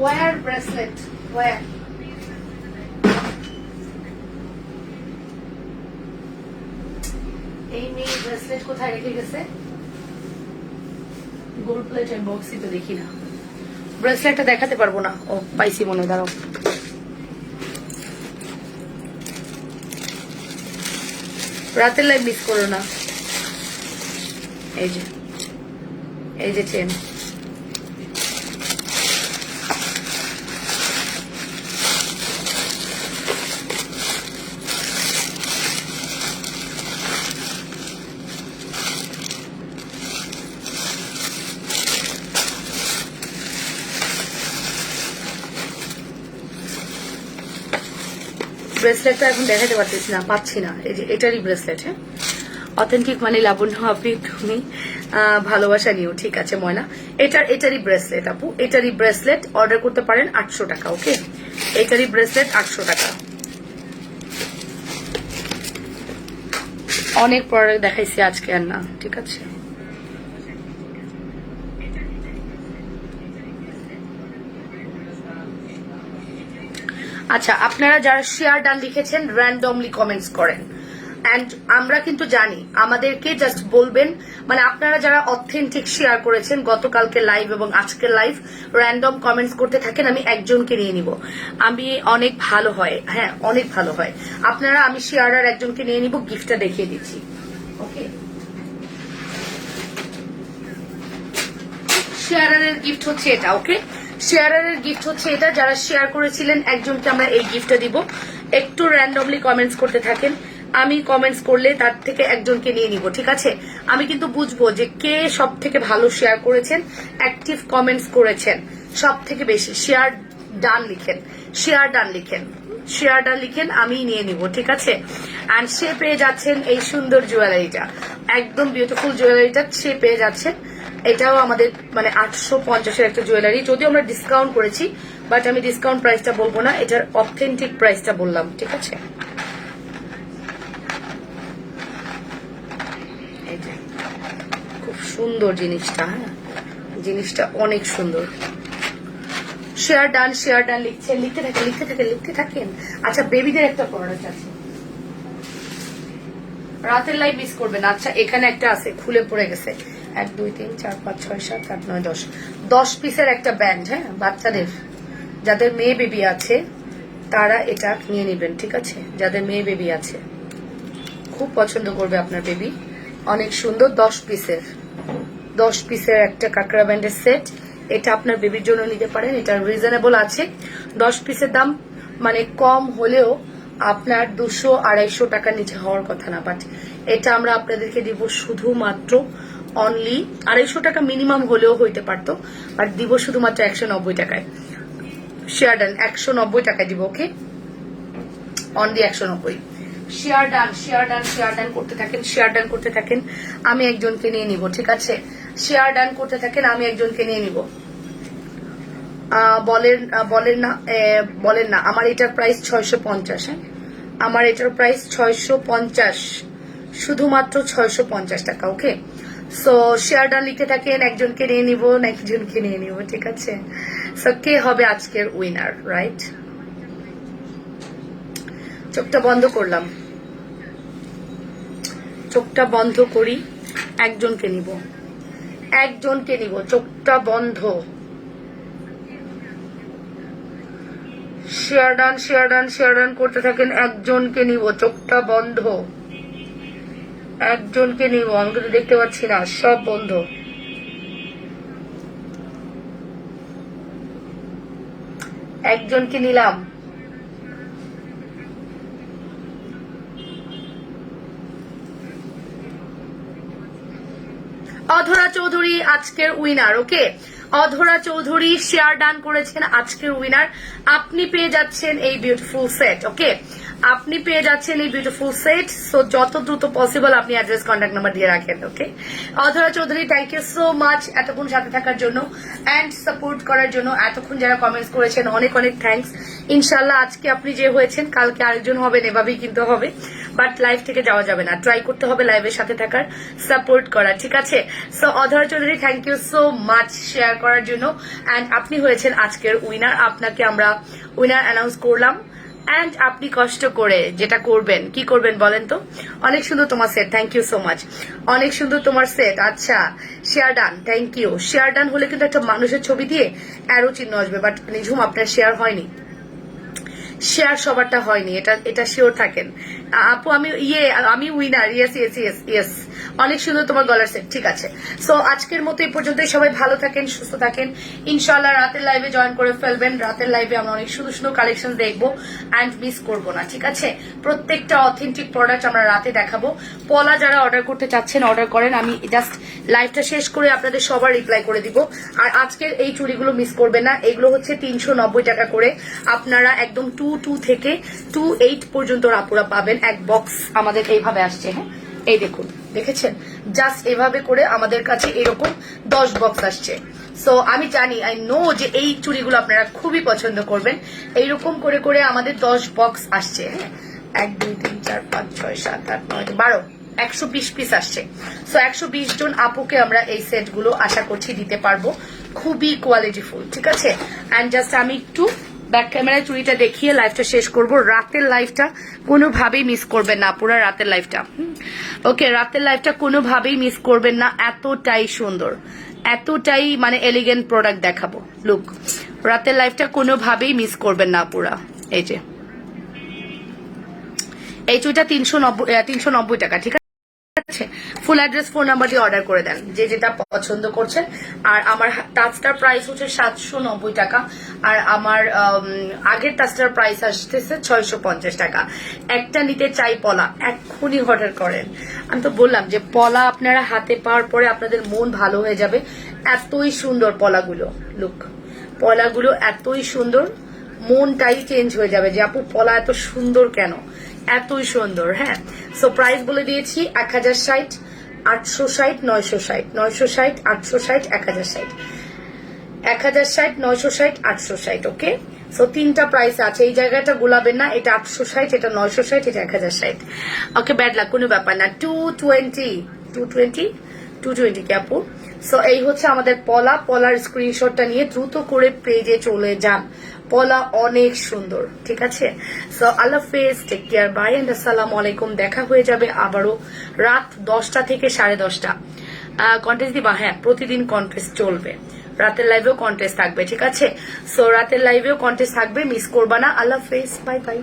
Wire bracelet, wire? এই মেয়ে ব্রেসলেট কোথায় রেখে গেছে? গোল্ড প্লেটের বক্সই তো দেখি না। ব্রেসলেটটা দেখাতে পারবো না। ও পাইছি মনে, দাঁড়াও। রাতের লাইভ মিস করো না। এই যে চেন, ব্রেসলেটটা এখন দেখাতে পারতেছি না, পাচ্ছি না। এই যে এটারই ব্রেসলেট, হ্যাঁ, অথেন্টিক মানে লাবণ্য আপনি তুমি ভালোবাসা নিও, ঠিক আছে ময়না। এটারই ব্রেসলেট আপু, এটারই ব্রেসলেট অর্ডার করতে পারেন 800 টাকা। ওকে, এটারই ব্রেসলেট 800 টাকা। অনেক প্রোডাক্ট দেখাইছি আজকে আর না, ঠিক আছে। আচ্ছা, আপনারা যারা শেয়ার ডান লিখেছেন র্যান্ডমলি কমেন্টস করেন, অ্যান্ড আমরা কিন্তু জানি, আমাদেরকে জাস্ট বলবেন, মানে আপনারা যারা অথেন্টিক শেয়ার করেছেন গতকালকে লাইভ এবং আজকের লাইভ, র্যান্ডম কমেন্টস করতে থাকেন, আমি একজনকে নিয়ে নিব। আমি অনেক ভালো হয়, হ্যাঁ অনেক ভালো হয়। আপনারা, আমি শেয়ারার একজনকে নিয়ে নিব, গিফটটা দেখিয়ে দিচ্ছি। ওকে, শেয়ারারের গিফট হচ্ছে এটা। ওকে, শেয়ারারের গিফট হচ্ছে এটা। যারা শেয়ার করেছিলেন একজনকে আমরা এই গিফটটা দিব। একটু র্যান্ডমলি কমেন্টস করতে থাকেন, আমি কমেন্টস করলে তার থেকে একজনকে নিয়ে নিব, ঠিক আছে। আমি কিন্তু বুঝবো যে কে সব থেকে ভালো শেয়ার করেছেন, অ্যাক্টিভ কমেন্টস করেছেন সব থেকে বেশি। শেয়ার ডান লিখেন, শেয়ার ডান লিখেন, শেয়ার ডান লিখেন, আমি নিয়ে নিব, ঠিক আছে। অ্যান্ড সে পেয়ে যাচ্ছেন এই সুন্দর জুয়েলারিটা, একদম বিউটিফুল জুয়েলারিটা সে পেয়ে যাচ্ছেন। এটাও আমাদের মানে 850-এর একটা জুয়েলারি, যদিও আমরা ডিসকাউন্ট করেছি, বাট আমি ডিসকাউন্ট প্রাইসটা বলবো না, এটার অথেন্টিক প্রাইসটা বললাম, ঠিক আছে। এই যে খুব সুন্দর জিনিসটা, হ্যাঁ জিনিসটা অনেক সুন্দর। শেয়ার ডান, শেয়ার ডান লিখছেন, লিখতে থাকেন, লিখতে থাকেন, লিখতে থাকেন। আচ্ছা, বেবিদের একটা প্রোডাক্ট আছে, রাতের লাইভ মিস করবেন। আচ্ছা, এখানে একটা আছে, খুলে পড়ে গেছে। 1 2 3 4 5 6 7 8 9 10 পিসের একটা ব্যান্ড, হ্যাঁ বাচ্চাদের, যাদের মেয়ে বেবি আছে তারা এটা নিয়ে নেবেন, ঠিক আছে। যাদের মেয়ে বেবি আছে খুব পছন্দ করবে আপনার বেবি, অনেক সুন্দর। 10 পিসের একটা কাকড়া ব্যান্ডের সেট, এটা আপনার বেবির জন্য নিতে পারেন। এটা রিজনেবল আছে, 10 পিসের দাম মানে কম হলেও আপনার 200-250 টাকার নিচে হওয়ার কথা না, বাট এটা আমরা আপনাদেরকে দিব শুধুমাত্র অনলি 250 টাকা, মিনিমাম হলেও হইতে পারতো, বাট দিব শুধুমাত্র 190 টাকায়। শেয়ার ডান 190 টাকায় দিব। Okay, only 190। Share done, share done, share done করতে থাকেন, শেয়ার ডান করতে থাকেন, আমি একজনকে নিয়ে নিব, ঠিক আছে। শেয়ার ডান করতে থাকেন, আমি একজনকে নিয়ে নিব। বলেন না আমার এটার প্রাইস 650, হ্যাঁ আমার এটার প্রাইস 650, শুধুমাত্র 650 টাকা। ওকে, সো শেয়ার ডান লিখে থাকেন, একজনকে নিয়ে নিব, না একজনকে নিয়ে নিব, ঠিক আছে। সো কে হবে আজকের উইনার, রাইট? চোখটা বন্ধ করলাম, চোখটা বন্ধ করি, একজনকে নিব, একজনকে নিব, চোখটা বন্ধ। Share done, share done, share done করতে থাকেন, একজনকে নিব, চোখটা বন্ধ, একজনকে নিব। আমি কিন্তু দেখতে পাচ্ছি না, সব বন্ধ। একজনকে নিলাম। অধরা চৌধুরী আজকের উইনার। ওকে, অধরা চৌধুরী শেয়ার ডান করেছেন, আজকের উইনার। আপনি পেয়ে যাচ্ছেন এই বিউটিফুল সেট। ওকে, আপনি পেয়ে যাচ্ছেন এই বিউটিফুল সেট। সো যত দ্রুত পসিবল আপনি অ্যাড্রেস, কন্ট্যাক্ট নাম্বার দিয়ে রাখেন। Okay, Adhora Chowdhury, thank you so much এতক্ষণ সাথে থাকার জন্য অ্যান্ড সাপোর্ট করার জন্য। এতক্ষণ যারা কমেন্টস করেছেন অনেক অনেক থ্যাংকস। ইনশাল্লাহ আজকে আপনি যে হয়েছেন কালকে আরেকজন হবেন, এভাবেই কিন্তু হবে, বাট লাইভ থেকে যাওয়া যাবে না, ট্রাই করতে হবে লাইভের সাথে থাকার, সাপোর্ট করার, ঠিক আছে। So Adhora Chowdhury, thank you so much share করার জন্য, অ্যান্ড আপনি হয়েছেন আজকের উইনার। আপনাকে আমরা উইনার অ্যানাউন্স করলাম, অ্যান্ড আপনি কষ্ট করে যেটা করবেন, কি করবেন বলেন তো? অনেক সুন্দর তোমার set, thank you so much, অনেক সুন্দর তোমার সেট। আচ্ছা, share done, thank you. Share done হলে কিন্তু একটা মানুষের ছবি দিয়ে অ্যারো চিহ্ন আসবে, বাট নিঝুম আপনার শেয়ার হয়নি, শেয়ার সবারটা হয়নি, এটা শিওর থাকেন আপু। আমি winner, yes yes yes yes, অনেক সুন্দর তোমার গলার সেট, ঠিক আছে। সো আজকের মতো এই পর্যন্তই, সবাই ভালো থাকেন, সুস্থ থাকেন। ইনশাআল্লাহ রাতের লাইভে জয়েন করে ফেলবেন। রাতের লাইভে আমরা অনেক সুন্দর সুন্দর কালেকশন দেখবো অ্যান্ড মিস করবো না, ঠিক আছে। প্রত্যেকটা অথেন্টিক প্রোডাক্ট আমরা রাতে দেখাবো। পলা যারা অর্ডার করতে চাচ্ছেন অর্ডার করেন, আমি জাস্ট লাইভটা শেষ করে আপনাদের সবার রিপ্লাই করে দিব। আর আজকের এই চুড়িগুলো মিস করবেন না, এগুলো হচ্ছে 390 টাকা করে। আপনারা একদম 2 থেকে 28 পর্যন্ত আপুরা পাবেন। এক বক্স আমাদের এইভাবে আসছে, হ্যাঁ এই দেখুন, দেখেছেন, জাস্ট এভাবে করে আমাদের কাছে এরকম 10 বক্স আসছে। সো আমি জানি, আই নো যে এই চুড়িগুলো আপনারা খুবই পছন্দ করবেন। এইরকম করে করে আমাদের 10 বক্স আসছে, হ্যাঁ 1 2 3 4 5 6 7 8 9 12 120 পিস আসছে। সো 120 জন আপুকে আমরা এই সেট গুলো আশা করছি দিতে পারবো, খুবই কোয়ালিটিফুল, ঠিক আছে। অ্যান্ড জাস্ট আমি একটু ব্যাক ক্যামেরায় চুড়িটা দেখিয়ে লাইভটা শেষ করব। রাতের লাইভটা কোনোভাবেই মিস করবেন না, পুরো রাতের লাইভটা, ওকে, রাতের লাইভটা কোনোভাবেই মিস করবেন না। এতটাই সুন্দর, এতটাই মানে এলিগেন্ট প্রোডাক্ট দেখাবো। লুক, রাতের লাইভটা কোনোভাবেই মিস করবেন না পুরা। এই যে এই চুড়িটা 390 টাকা, ঠিক আছে। ফুল অ্যাড্রেস, ফোন নাম্বার দিয়ে অর্ডার করে দেন যে যেটা পছন্দ করছেন। আর আমার টাচটার প্রাইস হচ্ছে 790 টাকা, আর আমার আগের টাচটার প্রাইস আসতেছে 650 টাকা। একটা নিতে চাই পলা, এক্ষুনি অর্ডার করেন। আমি তো বললাম যে পলা আপনারা হাতে পাওয়ার পরে আপনাদের মন ভালো হয়ে যাবে। এতই সুন্দর পলাগুলো, লুক, পলাগুলো এতই সুন্দর, মনটাই চেঞ্জ হয়ে যাবে যে আপু পলা এত সুন্দর কেন, এতই সুন্দর। হ্যাঁ, সো প্রাইস বলে দিয়েছি 1060, 860, 960, 960, 860, 1060, 1060, 960, 860, ওকে। সো তিনটা প্রাইস আছে, এই জায়গাটা গোলাবেন না, এটা 860, এটা 960, এটা 1060, ওকে। ব্যাড লাক, কোনো ব্যাপার না। 220 কে আপু। সো এই হচ্ছে আমাদের পলা। পলার স্ক্রিনশটটা নিয়ে দ্রুত করে পেজে চলে যান, পলা অনেক সুন্দর, ঠিক আছে। সো আল্লাহ হাফেজ, টেক কেয়ার, বাই এন্ড আসসালামু আলাইকুম। দেখা হয়ে যাবে আবারও রাত 10টা থেকে 10:30। কন্টেস্ট দিবা? হ্যাঁ, প্রতিদিন কন্টেস্ট চলবে, রাতের লাইভেও কন্টেস্ট থাকবে, ঠিক আছে। সো রাতের লাইভেও কন্টেস্ট থাকবে, মিস করবা না। আল্লাহ হাফেজ, বাই বাই।